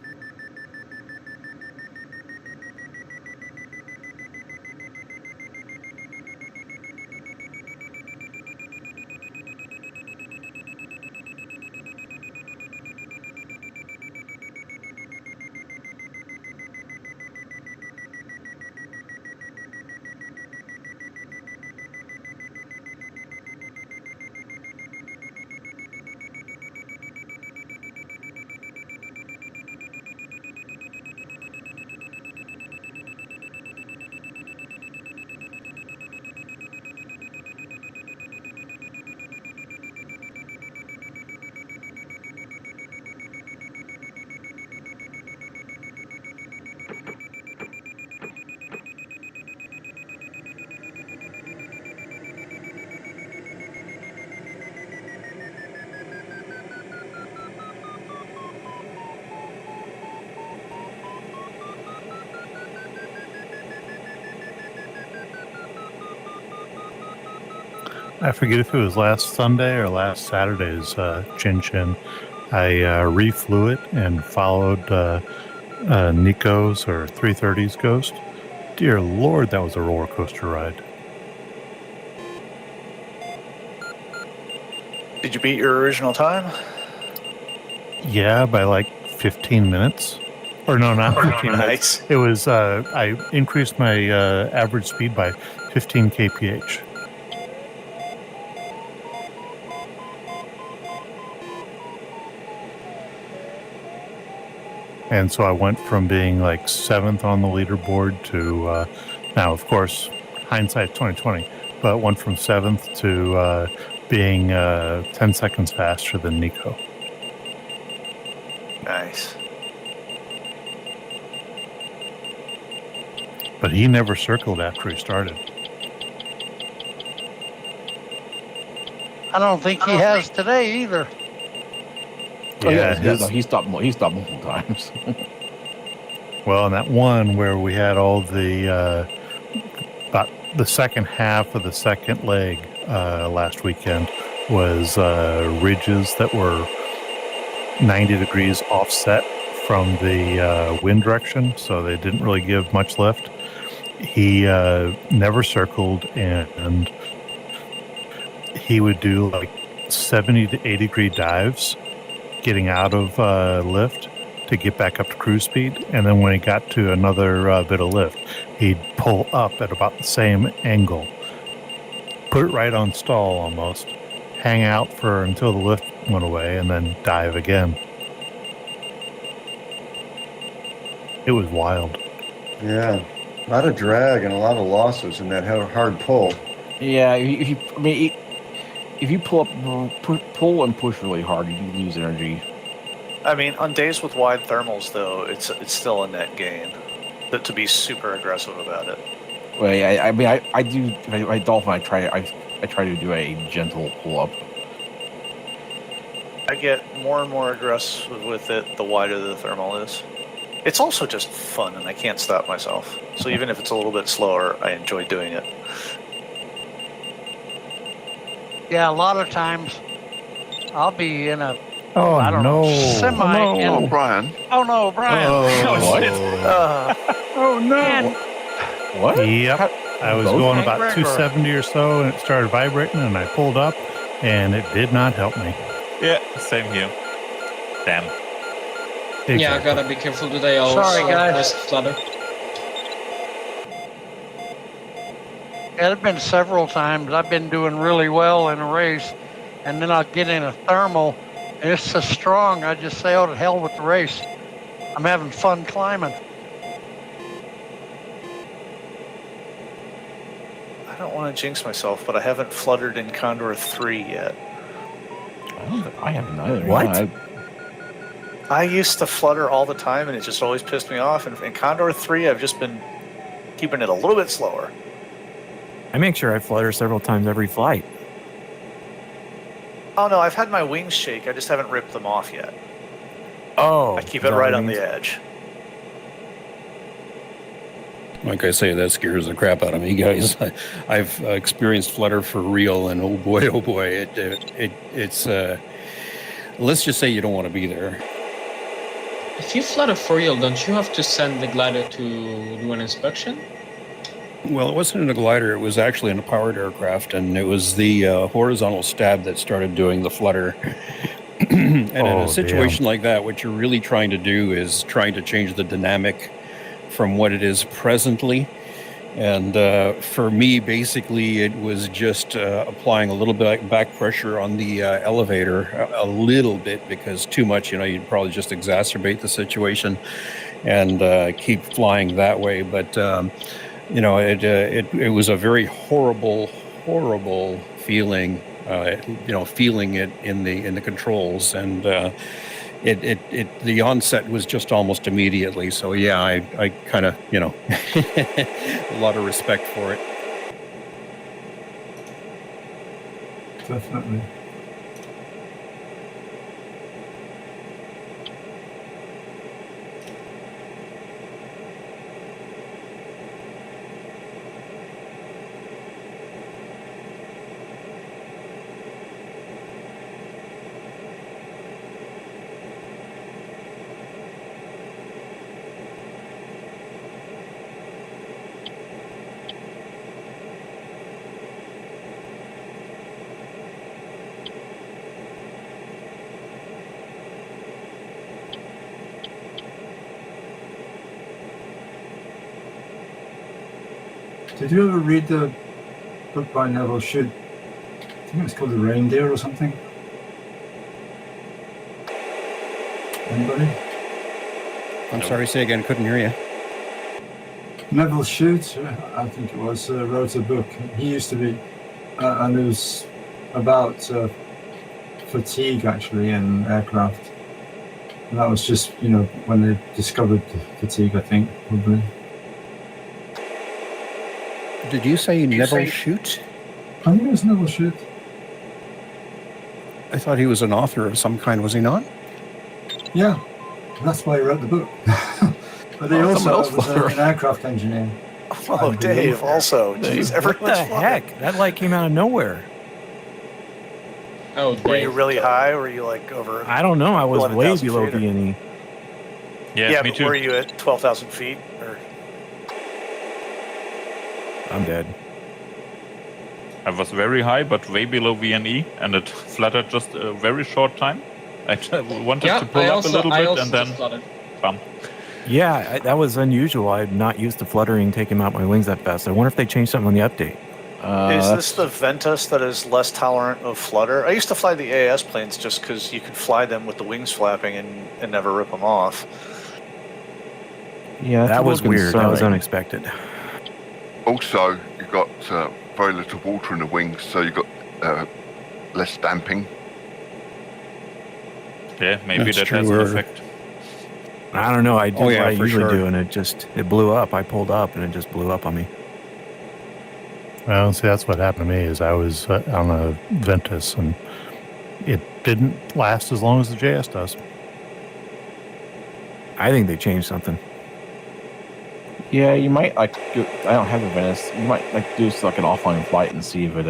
I forget if it was last Sunday or last Saturday's Tchin Tchin. I reflew it and followed Nico's or 330's Ghost. Dear Lord, that was a roller coaster ride. Did you beat your original time? Yeah, by like 15 minutes. Or no, not 15 minutes. It was, I increased my average speed by 15 kph. And so I went from being like 7th on the leaderboard to, now of course, hindsight 2020, but went from 7th to being 10 seconds faster than Nico. Nice. But he never circled after he started. I don't think he has today either. Oh, yeah, he stopped multiple times. Well, and that one where we had all the about the second half of the second leg last weekend was ridges that were 90 degrees offset from the wind direction, so they didn't really give much lift. He never circled and he would do like 70 to 80 degree dives getting out of lift to get back up to cruise speed. And then when he got to another bit of lift, he'd pull up at about the same angle, put it right on stall almost, hang out for until the lift went away, and then dive again. It was wild. Yeah, a lot of drag and a lot of losses in that hard pull. Yeah, if you pull and push really hard, you lose energy. I mean, on days with wide thermals, though, it's still a net gain. But to be super aggressive about it. Well, I do. If I dolphin, I try to do a gentle pull up. I get more and more aggressive with it the wider the thermal is. It's also just fun, and I can't stop myself. So even if it's a little bit slower, I enjoy doing it. Yeah, a lot of times I'll be in a Oh, I don't know, semi. Oh, Brian. Oh no, Brian! what? Oh no! What? Yep. I was Both going Hank about Gregor. 270 or so, and it started vibrating, and I pulled up, and it did not help me. Yeah, same here. Damn. Yeah, I gotta be careful today. Also, Sorry, guys. risk flutter. Yeah, there've been several times I've been doing really well in a race, and then I'll get in a thermal, and it's so strong, I just say, oh, to hell with the race. I'm having fun climbing. I don't want to jinx myself, but I haven't fluttered in Condor3 yet. I haven't either. What? No, I used to flutter all the time, and it just always pissed me off. And in Condor3, I've just been keeping it a little bit slower. I make sure I flutter several times every flight. Oh no, I've had my wings shake. I just haven't ripped them off yet. Oh. I keep it right on the edge. Like I say, that scares the crap out of me, guys. I've experienced flutter for real, and oh boy, it's. Let's just say you don't want to be there. If you flutter for real, don't you have to send the glider to do an inspection? Well, it wasn't in a glider. It was actually in a powered aircraft, and it was the horizontal stab that started doing the flutter. And in a situation like that, what you're really trying to do is trying to change the dynamic from what it is presently. And for me, basically, it was just applying a little bit back pressure on the elevator, a little bit, because too much, you'd probably just exacerbate the situation and keep flying that way. But it was a very horrible feeling, feeling it in the controls, and the onset was just almost immediately. So yeah, I kind of, a lot of respect for it. Definitely. Did you ever read the book by Neville Shute? I think it's called The Reindeer or something. Anybody? I'm sorry, say again, couldn't hear you. Neville Shute, I think it was, wrote a book. He used to be, and it was about fatigue actually in aircraft. And that was just, when they discovered the fatigue, I think, probably. Did you say Neville Shute? I think it was Neville Shute. I thought he was an author of some kind, was he not? Yeah, that's why he wrote the book. But he also was an aircraft engineer. Oh, Dave, also. Jeez, what the heck? That light came out of nowhere. Oh, were you really high, or were you like over? I don't know. I was way 11,000 below feet, or- B&E. Yeah, me but too. were you at 12,000 feet? Or I'm dead. I was very high, but way below VNE, and it fluttered just a very short time. I wanted to pull up a little bit, and then bam. Yeah, that was unusual. I'm not used to fluttering taking out my wings that fast. I wonder if they changed something on the update. Is this the Ventus that is less tolerant of flutter? I used to fly the AAS planes just because you could fly them with the wings flapping and never rip them off. Yeah, that was weird. That was unexpected. Also, you've got very little water in the wings, so you've got less damping. Yeah, maybe that has an effect. I don't know. I did what I usually do, and it blew up. I pulled up, and it just blew up on me. Well, see, that's what happened to me. Is I was on a Ventus, and it didn't last as long as the JS does. I think they changed something. Yeah, you might I don't have the Venice. You might do an offline flight and see if it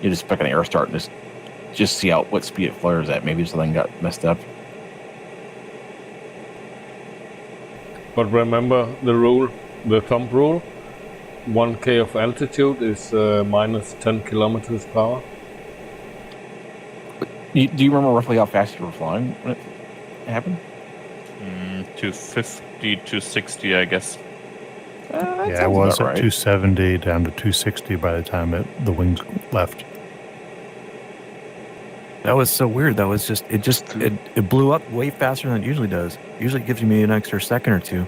you just pick an air start and just see out what speed it flares at. Maybe something got messed up. But remember the rule, the thumb rule. 1K of altitude is minus 10 kilometers per hour. Do you remember roughly how fast you were flying when it happened? 250, 260, I guess. Yeah, I was at 270 down to 260 by the time the wings left. That was so weird. That was it blew up way faster than it usually does. Usually it gives me an extra second or two.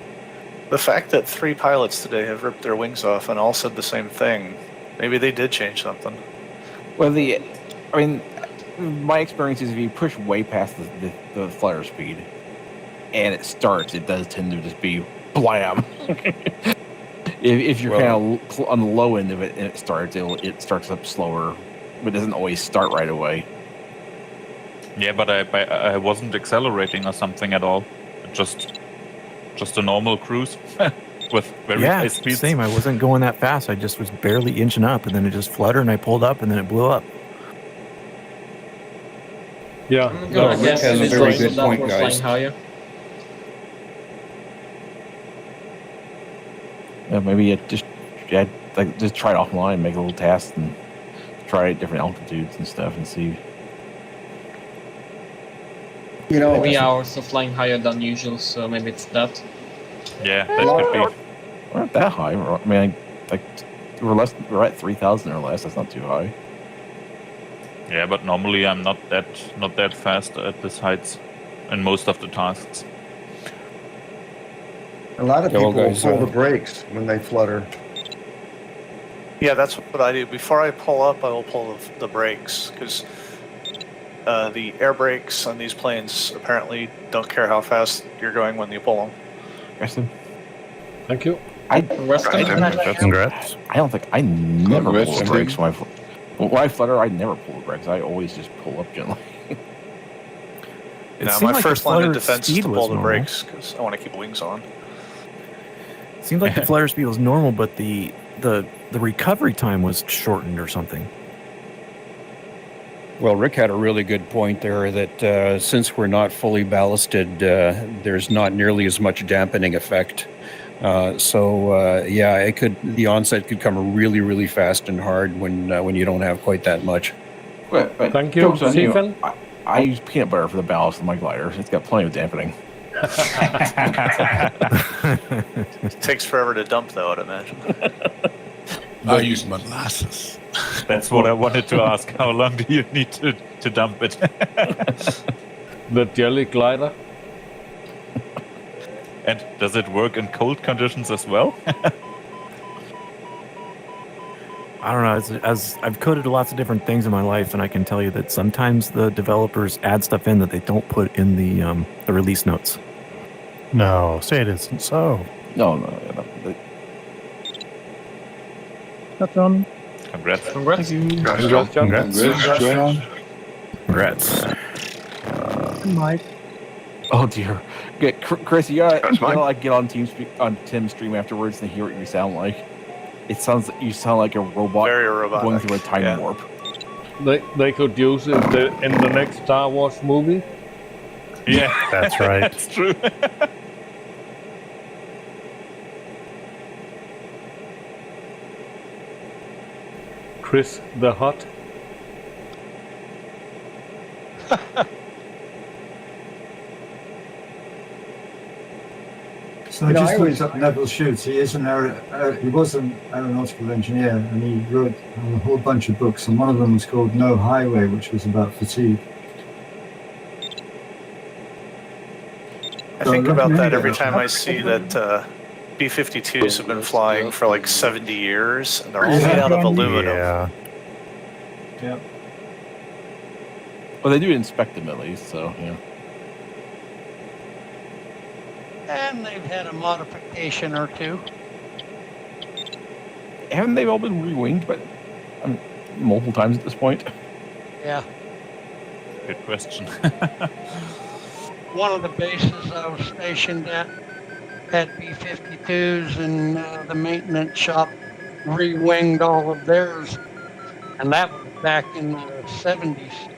The fact that 3 pilots today have ripped their wings off and all said the same thing, maybe they did change something. Well, my experience is if you push way past the flutter speed and it starts, it does tend to just be blam. if you're kind of on the low end of it and it starts up slower, but it doesn't always start right away. Yeah, but I wasn't accelerating or something at all. Just a normal cruise with very high speeds. Same. I wasn't going that fast. I just was barely inching up, and then it just fluttered, and I pulled up, and then it blew up. Yeah, Rick has a very good point, guys. Yeah, maybe just try it offline, make a little test, and try at different altitudes and stuff, and see. Maybe ours are flying higher than usual, so maybe it's that. Yeah, that could be. We're not that high. We're at 3,000 or less. That's not too high. Yeah, but normally I'm not that fast at this heights in most of the tasks. A lot of people pull the brakes when they flutter. Yeah, that's what I do. Before I pull up, I will pull the brakes, because the air brakes on these planes apparently don't care how fast you're going when you pull them. Thank you. Congrats. I don't think I never pull the brakes when I flutter. I never pull the brakes. I always just pull up gently. Now, my first line of defense is to pull the brakes because I want to keep wings on. It seemed like the flutter speed was normal, but the recovery time was shortened or something. Well, Rick had a really good point there that since we're not fully ballasted, there's not nearly as much dampening effect. The onset could come really, really fast and hard when you don't have quite that much. But thank you, Stephen. I use peanut butter for the ballast of my glider. It's got plenty of dampening. It takes forever to dump, though, I'd imagine. I use molasses. That's what I wanted to ask. How long do you need to dump it? The jelly glider. And does it work in cold conditions as well? I don't know. As I've coded lots of different things in my life, and I can tell you that sometimes the developers add stuff in that they don't put in the release notes. No, say it isn't so. No. That's on. Congrats. Congrats. Congrats. Mike. Oh dear. Okay, Chris, you gotta get on Tim's stream afterwards and hear what you sound like. You sound like a robot. Very robotic. Going through a time warp. They could use it in the next Star Wars movie. Yeah, that's right. That's true. Chris the Hot. So I just looked up Neville Shute. He is he was an aeronautical engineer, and he wrote a whole bunch of books, and one of them was called No Highway, which was about fatigue. I think about that every time I see that B-52s have been flying for like 70 years, and they're all made out of aluminum. Yeah. Well, they do inspect them at least, so yeah. And they've had a modification or two. Haven't they all been re-winged, but multiple times at this point? Yeah. Good question. One of the bases I was stationed at had B-52s, and the maintenance shop re-winged all of theirs, and that was back in the 70s.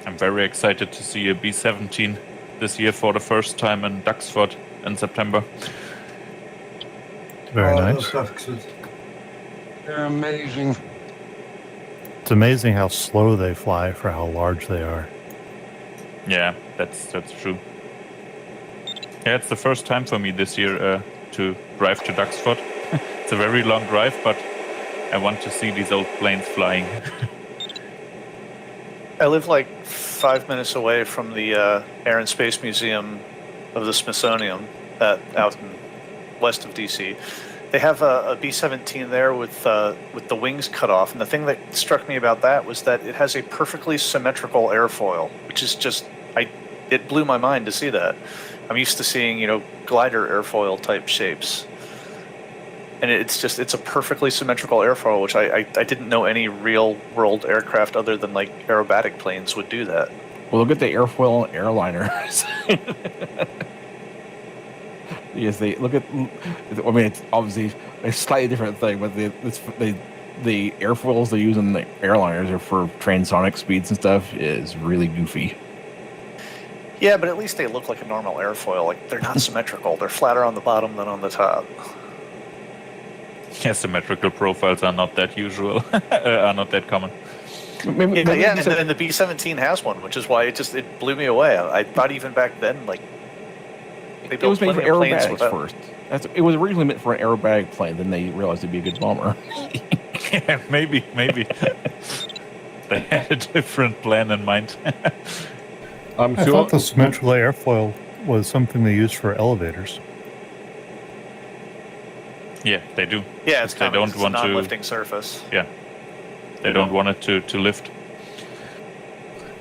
I'm very excited to see a B-17 this year for the first time in Duxford in September. Very nice. They're amazing. It's amazing how slow they fly for how large they are. Yeah, that's true. Yeah, it's the first time for me this year to drive to Duxford. It's a very long drive, but I want to see these old planes flying. I live like 5 minutes away from the Air and Space Museum of the Smithsonian out in west of DC. They have a B-17 there with the wings cut off, and the thing that struck me about that was that it has a perfectly symmetrical airfoil, which is just it blew my mind to see that. I'm used to seeing glider airfoil type shapes, and it's a perfectly symmetrical airfoil, which I didn't know any real world aircraft other than like aerobatic planes would do that. Well, look at the airfoil airliners. Yes, they look at. I mean, it's obviously a slightly different thing, but the airfoils they use in the airliners are for transonic speeds and stuff is really goofy. Yeah, but at least they look like a normal airfoil. Like they're not symmetrical; they're flatter on the bottom than on the top. Yeah, symmetrical profiles are not that usual, are not that common. And then the B-17 has one, which is why it blew me away. I thought even back then, like. It was made for aerobatics first. It was originally meant for an aerobatic plane. Then they realized it'd be a good bomber. Yeah, maybe. They had a different plan in mind. I thought the symmetrical airfoil was something they used for elevators. Yeah, they do. Yeah, it's they don't want a non-lifting surface. Yeah, they don't want it to lift.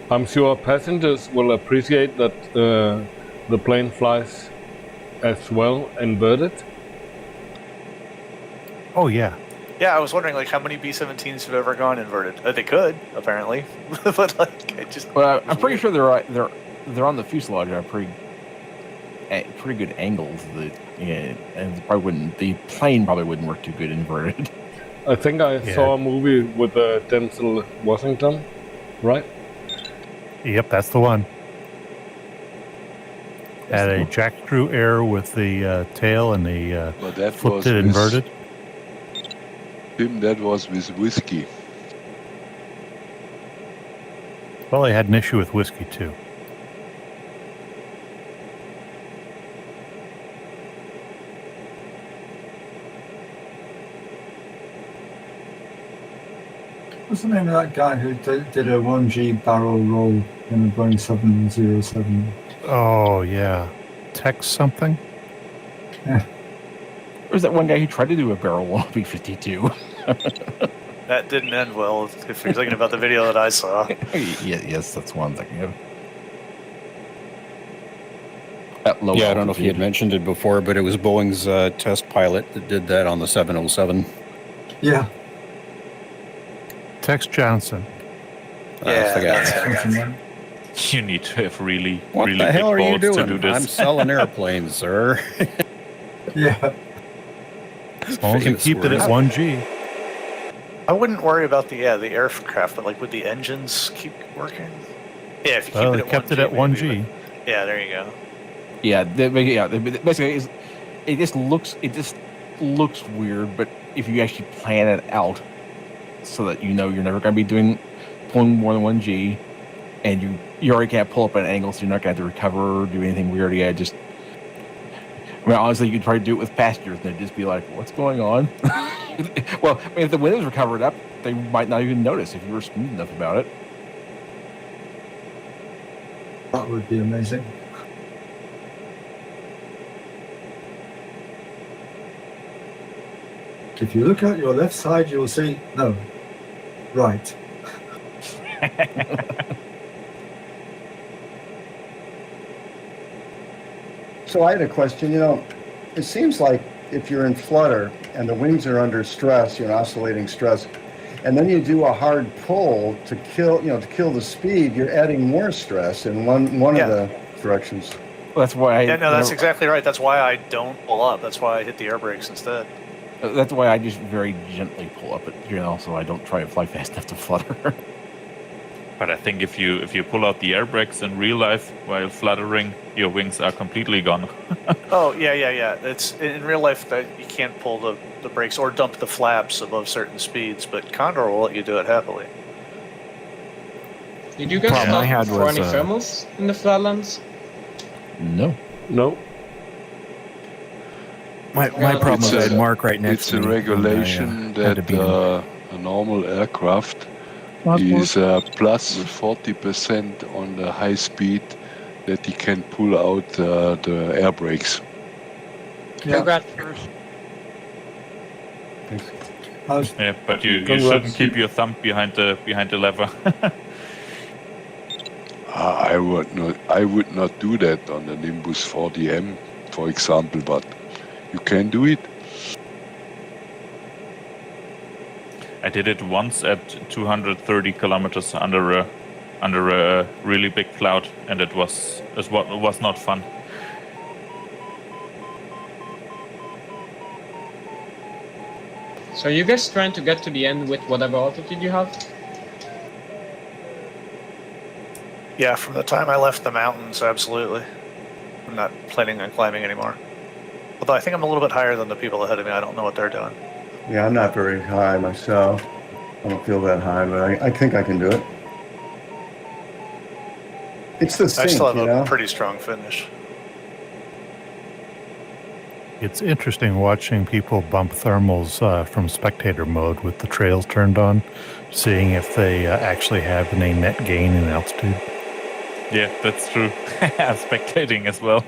I'm sure passengers will appreciate that the plane flies as well inverted. Oh yeah. Yeah, I was wondering like how many B-17s have ever gone inverted. They could apparently, but like it just. Well, I'm pretty sure they're on the fuselage at pretty good angles. And the plane probably wouldn't work too good inverted. I think I saw a movie with Denzel Washington, right? Yep, that's the one. Had a jack screw air with the tail and the flipped it inverted. Tim, that was with whiskey. Well, they had an issue with whiskey too. What's the name of that guy who did a 1G barrel roll in the Boeing 707? Oh, yeah. Tex something? Yeah. There's that one guy who tried to do a barrel roll on B-52. That didn't end well, if you're thinking about the video that I saw. Yes, that's one thing. Yeah, I don't know if you had mentioned it before, but it was Boeing's test pilot that did that on the 707. Yeah. Tex Johnson. You need to have really What big the hell are you balls to doing? do this. I'm selling airplanes, sir. Yeah. As long as you keep it at 1G. I wouldn't worry about the aircraft, but like would the engines keep working? Yeah, if you keep Well, it they at kept 1G, it at 1G. maybe, but- Yeah, there you go. Yeah, basically, it just looks. It just looks weird, but if you actually plan it out so that you know you're never going to be pulling more than 1G, and you already can't pull up at an angle, so you're not going to have to recover or do anything weird. Yeah, honestly, you could probably do it with passengers, and they'd just be like, "What's going on?" Well, I mean, if the windows were covered up, they might not even notice if you were smooth enough about it. That would be amazing. If you look at your left side, you'll see, no, right. So I had a question. It seems like if you're in flutter and the wings are under stress, oscillating stress, and then you do a hard pull to kill the speed, you're adding more stress in one of the directions. Well, that's why. That's exactly right. That's why I don't pull up. That's why I hit the air brakes instead. That's why I just very gently pull up it, so I don't try to fly fast enough to flutter. But I think if you pull out the air brakes in real life while fluttering, your wings are completely gone. Oh yeah. It's in real life that you can't pull the brakes or dump the flaps above certain speeds, but Condor will let you do it happily. Did you guys stop for any thermals in the flatlands? No. My problem is I had Mark right next to me. It's a regulation that a normal aircraft is plus 40% on the high speed that he can pull out the air brakes. Congrats. Yeah, but you shouldn't keep your thumb behind the lever. I would not do that on the Nimbus 40M, for example, but you can do it. I did it once at 230 kilometers under a really big cloud, and it was not fun. So are you guys trying to get to the end with whatever altitude you have? Yeah, from the time I left the mountains, absolutely. I'm not planning on climbing anymore. Although I think I'm a little bit higher than the people ahead of me. I don't know what they're doing. Yeah, I'm not very high myself. I don't feel that high, but I think I can do it. It's the sink, I still have a pretty strong finish. It's interesting watching people bump thermals from spectator mode with the trails turned on, seeing if they actually have any net gain in altitude. Yeah, that's true. Spectating as well.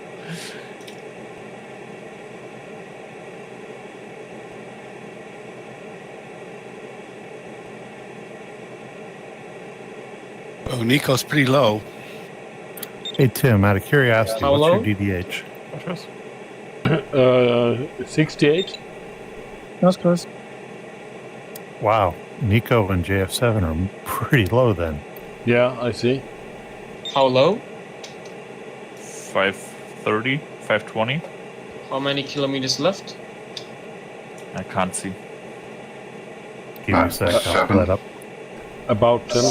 Oh, Nico's pretty low. Hey, Tim, out of curiosity, How what's low? your DDH? 68. That's close. Wow, Nico and JF7 are pretty low then. Yeah, I see. How low? 530, 520. How many kilometers left? I can't see. Give me a sec, I'll pull that up. About 10.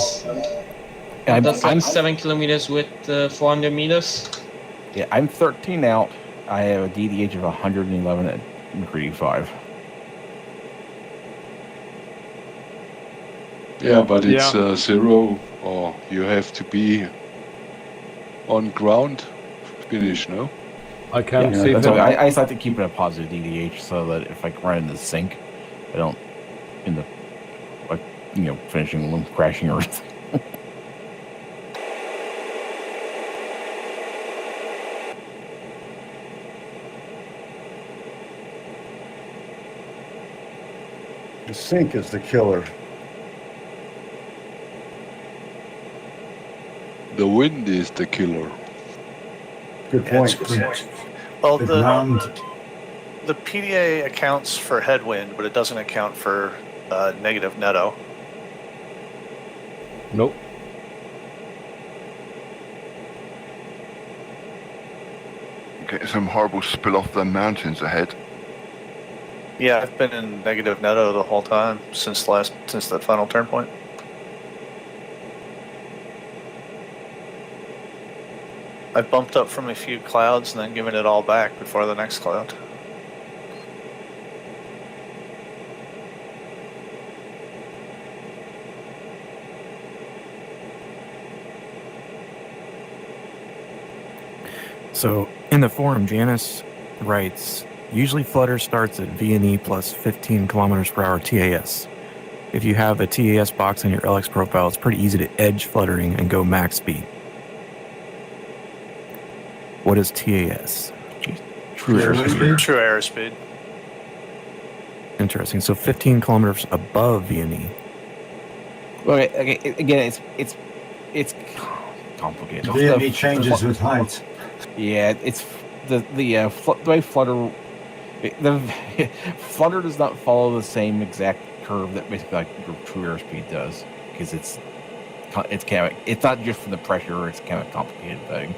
That's like 7 kilometers with 400 meters. Yeah, I'm 13 out. I have a DDH of 111 at degree 5. Yeah, but it's 0, or you have to be on ground finish, no? I can't see that's that. why I just like to keep it a positive DDH so that if I run into the sink, I don't end up finishing and crashing or anything. The sink is the killer. The wind is the killer. Good point. Well, The ground. the PDA accounts for headwind, but it doesn't account for negative netto. Nope. Getting some horrible spill off the mountains ahead. Yeah, I've been in negative netto the whole time since that final turn point. I bumped up from a few clouds and then given it all back before the next cloud. So in the forum, Janice writes, usually flutter starts at VNE plus 15 kilometers per hour TAS. If you have a TAS box on your LX profile, it's pretty easy to edge fluttering and go max speed. What is TAS? True airspeed. Interesting. So 15 kilometers above VNE. Okay. Again, it's complicated. VNE changes with height. Yeah, it's the way Flutter. The Flutter does not follow the same exact curve that basically like your true airspeed does, because it's not just from the pressure. It's kind of a complicated thing.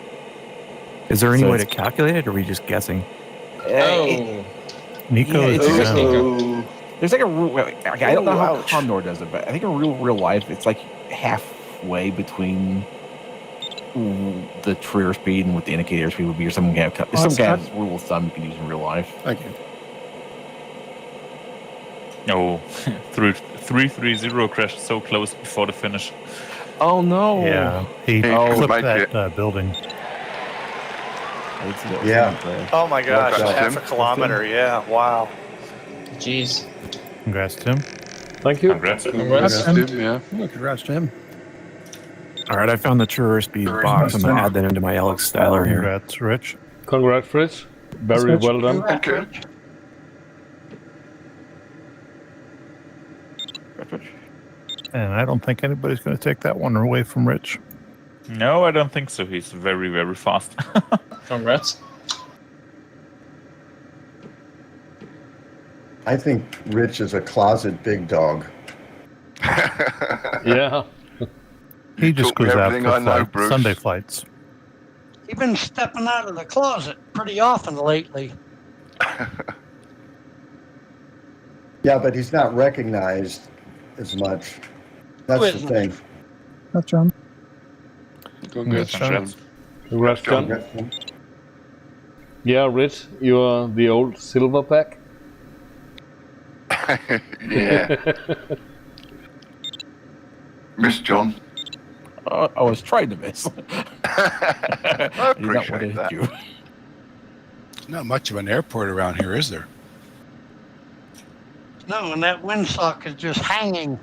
Is there any way to calculate it, or are we just guessing? Nico is there's like a rule. I don't know how Condor does it, but I think in real life, it's like halfway between the true airspeed and what the indicator airspeed would be, or some kind of rule of thumb you can use in real life. Thank you. Oh, 330 crashed so close before the finish. Oh no! Yeah, he flipped that building. Yeah. Oh my gosh, half a kilometer. Yeah, wow. Jeez. Congrats, Tim. Thank you. Congrats, Tim. Yeah. Well, congrats, Tim. All right, I found the true airspeed box. I'm going to add that into my LX styler here. Congrats, Rich. Congrats, Rich. Very well done. Thank you. And I don't think anybody's going to take that one away from Rich. No, I don't think so. He's very, very fast. Congrats. I think Rich is a closet big dog. Yeah. He just goes out everything I know, for Bruce. Sunday flights. You've been stepping out of the closet pretty often lately. Yeah, but he's not recognized as much. That's the thing. That's John. Congrats, John. Congrats, John. Yeah, Rich, you're the old silverback. Yeah. Miss John. I was trying to miss. I appreciate that. Not much of an airport around here, is there? No, and that windsock is just hanging.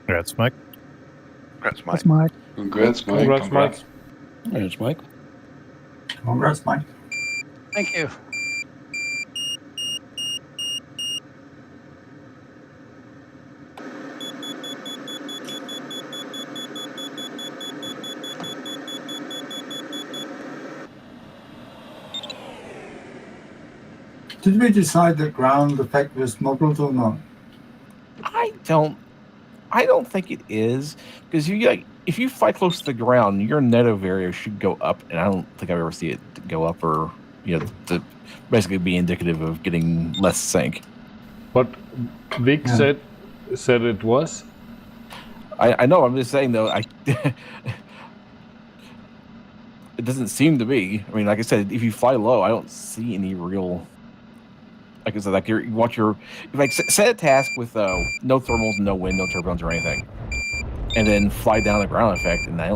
Congrats, Mike. Congrats, Mike. That's Mike. Congrats, Mike. Congrats, Mike. There's Mike. Congrats, Mike. Thank you. Did we decide that ground effect was modeled or not? I don't think it is, because if you fly close to the ground, your net of area should go up, and I don't think I've ever seen it go up or to basically be indicative of getting less sink. But Vic said it was. I know. I'm just saying though. It doesn't seem to be. I mean, like I said, if you fly low, I don't see any real. Like I said, like you watch your set a task with no thermals, no wind, no turbulence or anything, and then fly down the ground effect, and I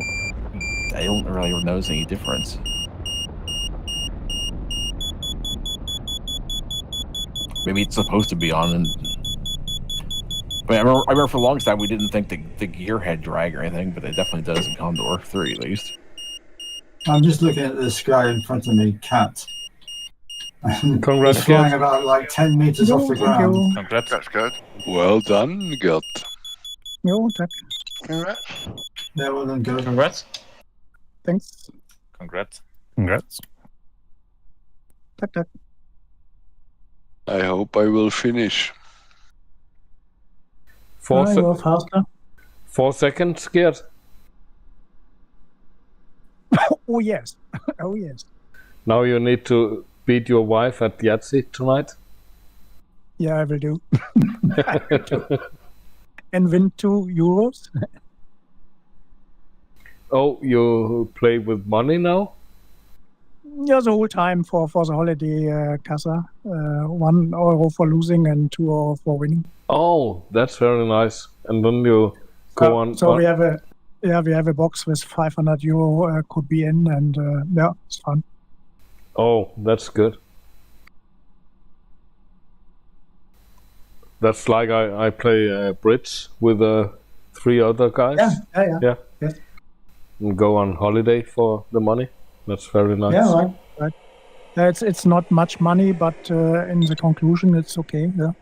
don't really notice any difference. Maybe it's supposed to be on, but I remember for the longest time we didn't think the gear had drag or anything, but it definitely does in Condor 3 at least. I'm just looking at this guy in front of me, Cat. Congrats, He's flying about like 10 meters off the ground. Congrats. That's good. Well done, Gert. Jo, tack. Congrats. Yeah, well done, good. Congrats. Thanks. Congrats. Congrats. Tack, tack. I hope I will finish. 4 You are faster. 4 seconds, Gert. Oh, yes. Oh, yes. Now you need to beat your wife at Yahtzee tonight. Yeah, I will do. And win €2. Oh, you play with money now? Yeah, the whole time for the holiday casa. €1 for losing and €2 for winning. Oh, that's very nice. And then you go on. So we have Yeah, we have a box with 500 euro could be in, and yeah, it's fun. Oh, that's good. That's like I play bridge with 3 other guys. Yeah. And go on holiday for the money. That's very nice. Yeah, Right. It's not much money, but in the conclusion, it's okay. Yeah.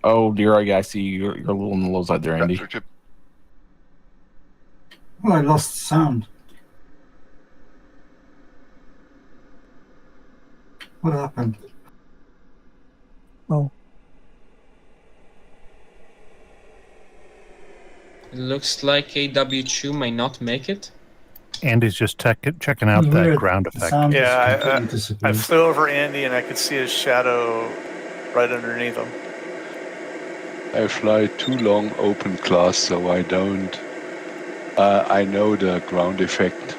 Oh dear, I see you're a little on the low side there, Andy. Oh, I lost sound. What happened? Oh. It looks like AW2 may not make it. Andy's just checking out that ground effect. Yeah, I flew over Andy and I could see his shadow right underneath him. I fly too long open class, so I don't. I know the ground effect.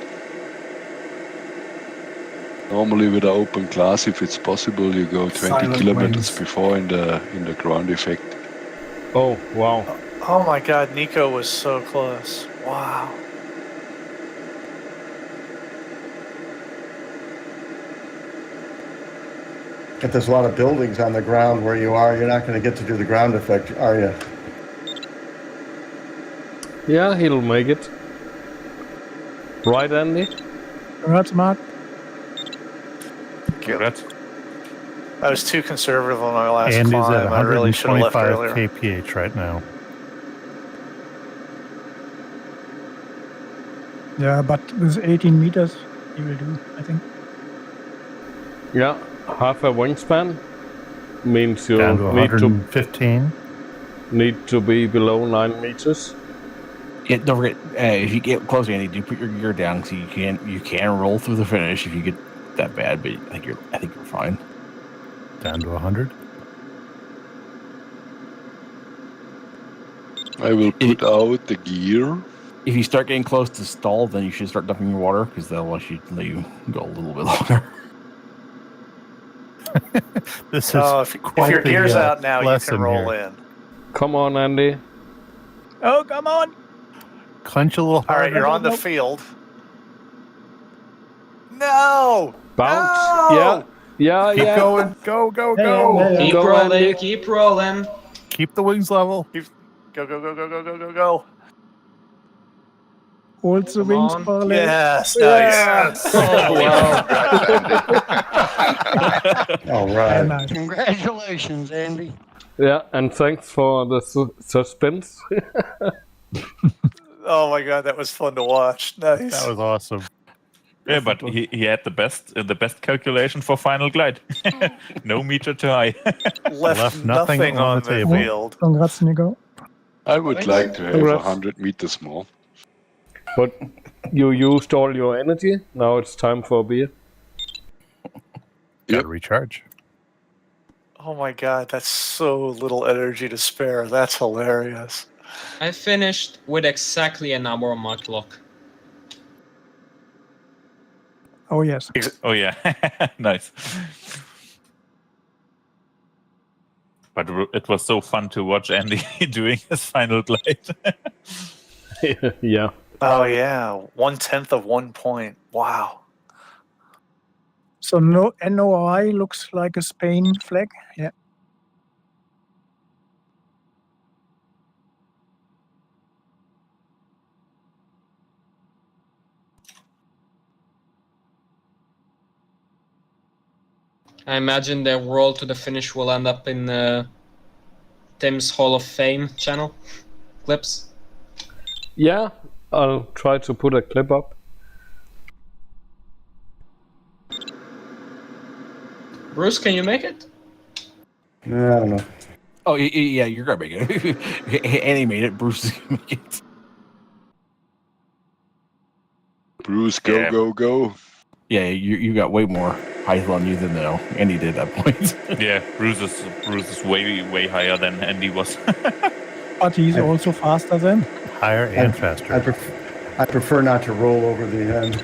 Normally with the open class, if it's possible, you go 20 Silent kilometers wings. before in the ground effect. Oh wow! Oh my God, Nico was so close. Wow. If there's a lot of buildings on the ground where you are, you're not going to get to do the ground effect, are you? Yeah, he'll make it. Right, Andy? Congrats, Mark. Congrats. I was too conservative on my last Andy's climb. at I really should have left 125 earlier. kph right now. Yeah, but with 18 meters, he will do, I think. Yeah, half a wingspan means you Down to need 115. Need to be below 9 meters. Yeah, don't forget, if you get close, Andy, do put your gear down so you can roll through the finish if you get that bad. But I think you're fine. Down to 100. I will put out the gear. If you start getting close to stall, then you should start dumping your water because they'll let you go a little bit longer. This is If your gear's out now, you can roll in. Come on, Andy. Oh, come on! Clench a little All right, harder. you're on the field. No! Bounce. No! Yeah. Keep going. Go. Keep Go, rolling, Andy. keep rolling. Keep the wings level. Go. Hold the wings, on. Barley. Yes, Yes. All right. Nice. Congratulations, Andy. Yeah, and thanks for the suspense. Oh my God, that was fun to watch. Nice. That was awesome. Yeah, but he had the best calculation for final glide. No meter too high. Left nothing on the table. field. Congrats, Nico. I would like to have Congrats. 100 meters more. But you used all your energy. Now it's time for a beer. Gotta recharge. Oh my God, that's so little energy to spare. That's hilarious. I finished with exactly an hour on my clock. Oh, yes. Oh yeah, nice. But it was so fun to watch Andy doing his final glide. Yeah. Oh yeah, 1/10 of 1 point. Wow. So no NOI looks like a Spain flag. Yeah. I imagine the roll to the finish will end up in Tim's Hall of Fame channel clips. Yeah, I'll try to put a clip up. Bruce, can you make it? Yeah, I don't know. Oh, yeah, you're gonna make it. Andy made it. Bruce is gonna make it. Bruce, go. Yeah, you got way more height on you than Andy did at that point. Yeah, Bruce is way higher than Andy was. But he's also faster than. Higher and faster. I prefer not to roll over the end.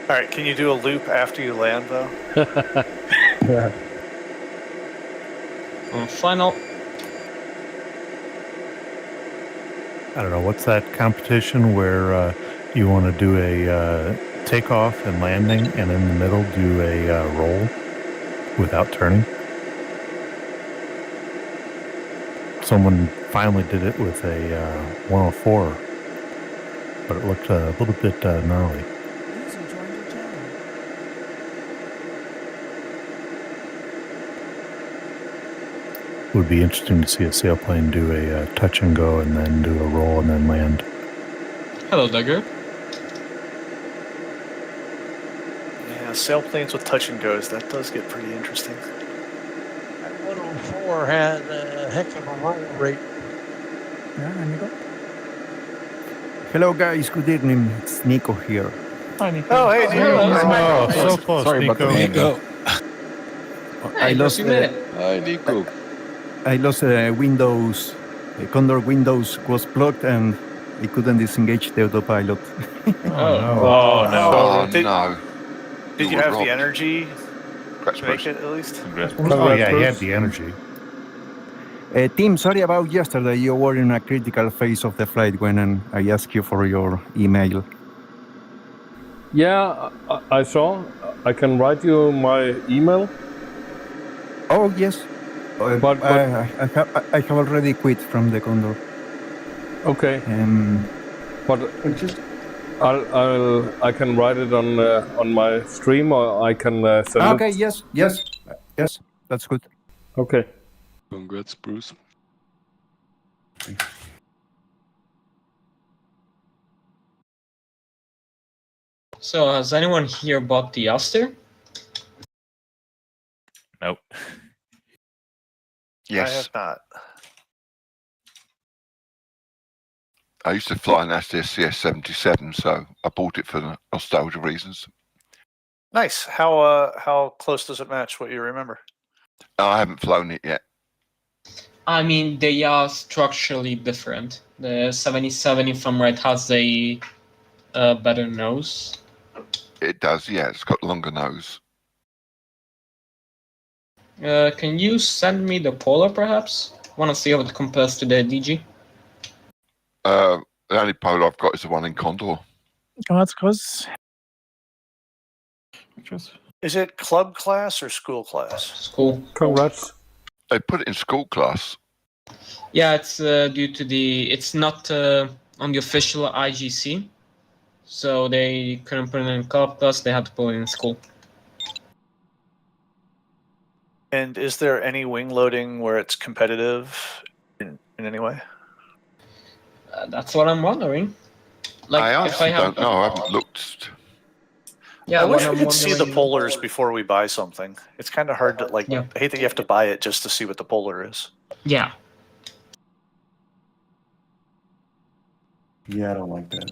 All right, can you do a loop after you land though? Yeah. on final. I don't know, what's that competition where you want to do a takeoff and landing and in the middle do a roll without turning? Someone finally did it with a 104, but it looked a little bit gnarly. It would be interesting to see a sailplane do a touch and go and then do a roll and then land. Hello, Dagger. Yeah, sailplanes with touch and goes, that does get pretty interesting. That 104 had a heck of a roll rate. Yeah, and you go. Hello, guys. Good evening. It's Nico here. Hi, Nico. Oh, hey, Nico. Oh, so close, Sorry Nico. about the Nico. I lost. you made it. Hi, Nico. I lost Windows. Condor Windows was blocked, and I couldn't disengage the autopilot. Oh, no. No. Did you were have robbed. the energy Congrats, to make Bruce. it at least? Oh, yeah, he had the energy. Tim, sorry about yesterday. You were in a critical phase of the flight when I asked you for your email. Yeah, I saw. I can write you my email. Oh yes, But I have already quit from the Condor. okay. But I can write it on my stream, or I can send Okay, it. yes, that's good. Okay. Congrats, Bruce. So, has anyone here bought the Aster? Nope. Yes. I have not. I used to fly an Aster CS-77, so I bought it for nostalgia reasons. Nice. How close does it match what you remember? I haven't flown it yet. I mean, they are structurally different. The 77, if I'm right, has a better nose. It does, yeah. It's got longer nose. Can you send me the Polar, perhaps? Want to see how it compares to the DG? The only Polar I've got is the one in Condor. Congrats. Is it club class or school class? School. Congrats. They put it in school class. Yeah, it's due to it's not on the official IGC, so they couldn't put it in club class. They had to put it in school. And is there any wing loading where it's competitive in any way? That's what I'm wondering. Like, I if I honestly have, don't know. I haven't looked. Yeah, I wish what we I'm could see the wondering- polars before we buy something. It's kind of hard to I hate that you have to buy it just to see what the polar is. Yeah. Yeah, I don't like that.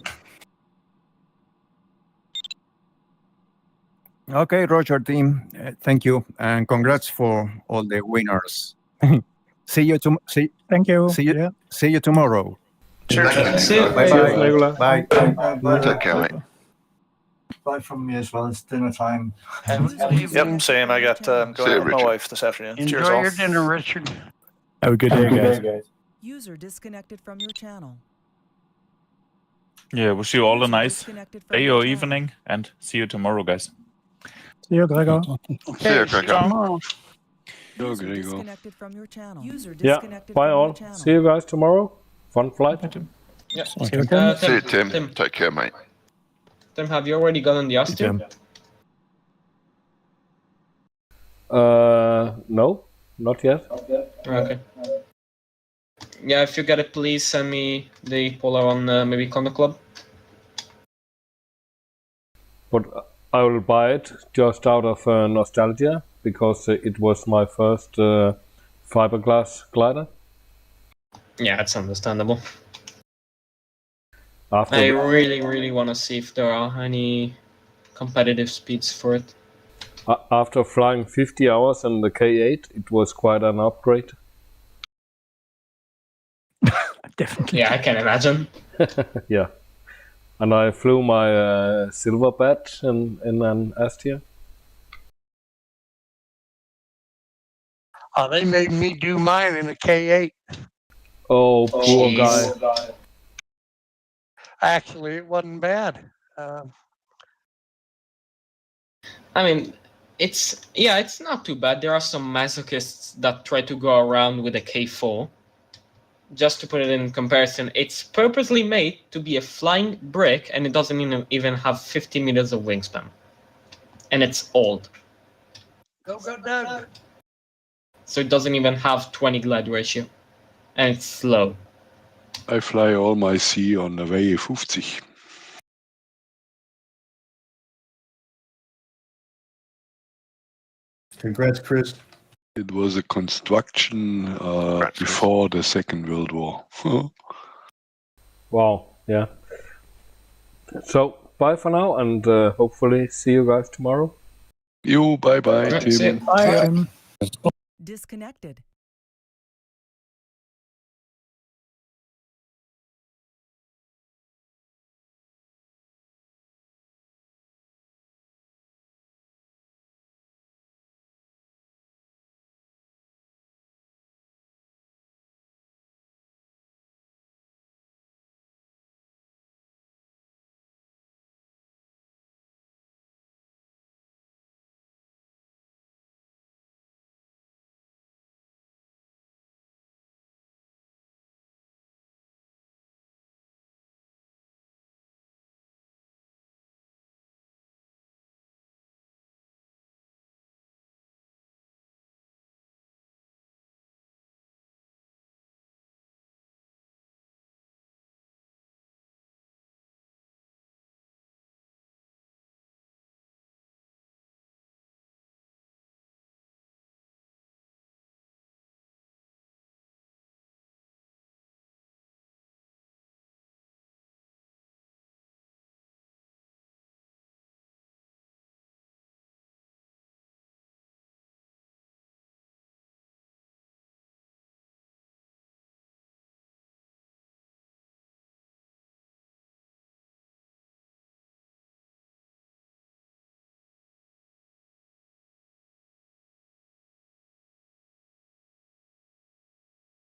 Okay, Roger, team. Thank you, and congrats for all the winners. See you Thank you. See you tomorrow. Sure. See you. Bye. Bye. Take care, mate. Bye from me as well. It's dinner time. Yep, same. I got I'm going out with my wife this afternoon. Cheers, Enjoy all. your dinner, Richard. Have a good day, guys. User disconnected from your channel. Yeah, wish you all a nice Disconnected from day your or channel. evening, and see you tomorrow, guys. See you, Gregor. See you, Gregor. User Gregor. disconnected from your channel. User Yeah. disconnected Bye from all. your channel. See you guys tomorrow. Fun flight. Yeah. See you, Tim. See you, Tim. Take care, mate. Tim, have you already gotten the Aster? No, not yet. Okay. Yeah, if you get it, please send me the Polar on maybe Condor Club. But I will buy it just out of nostalgia because it was my first fiberglass glider. Yeah, it's understandable. After I really want to see if there are any competitive speeds for it. after flying 50 hours in the K8, it was quite an upgrade. Definitely. Yeah, I can imagine. Yeah. And I flew my silver bat in an Astia. They made me do mine in a K8. Oh, poor guy. Actually, it wasn't bad. I mean, it's not too bad. There are some masochists that try to go around with a K4. Just to put it in comparison, it's purposely made to be a flying brick, and it doesn't even have 50 meters of wingspan. And it's old. Go, Doug. So it doesn't even have 20 glide ratio. And it's slow. I fly all my C on the Wave 50. Congrats, Chris. It was a construction before the Second World War. Wow, yeah. So, bye for now, and hopefully see you guys tomorrow. You, bye-bye, Tim. Bye. Disconnected.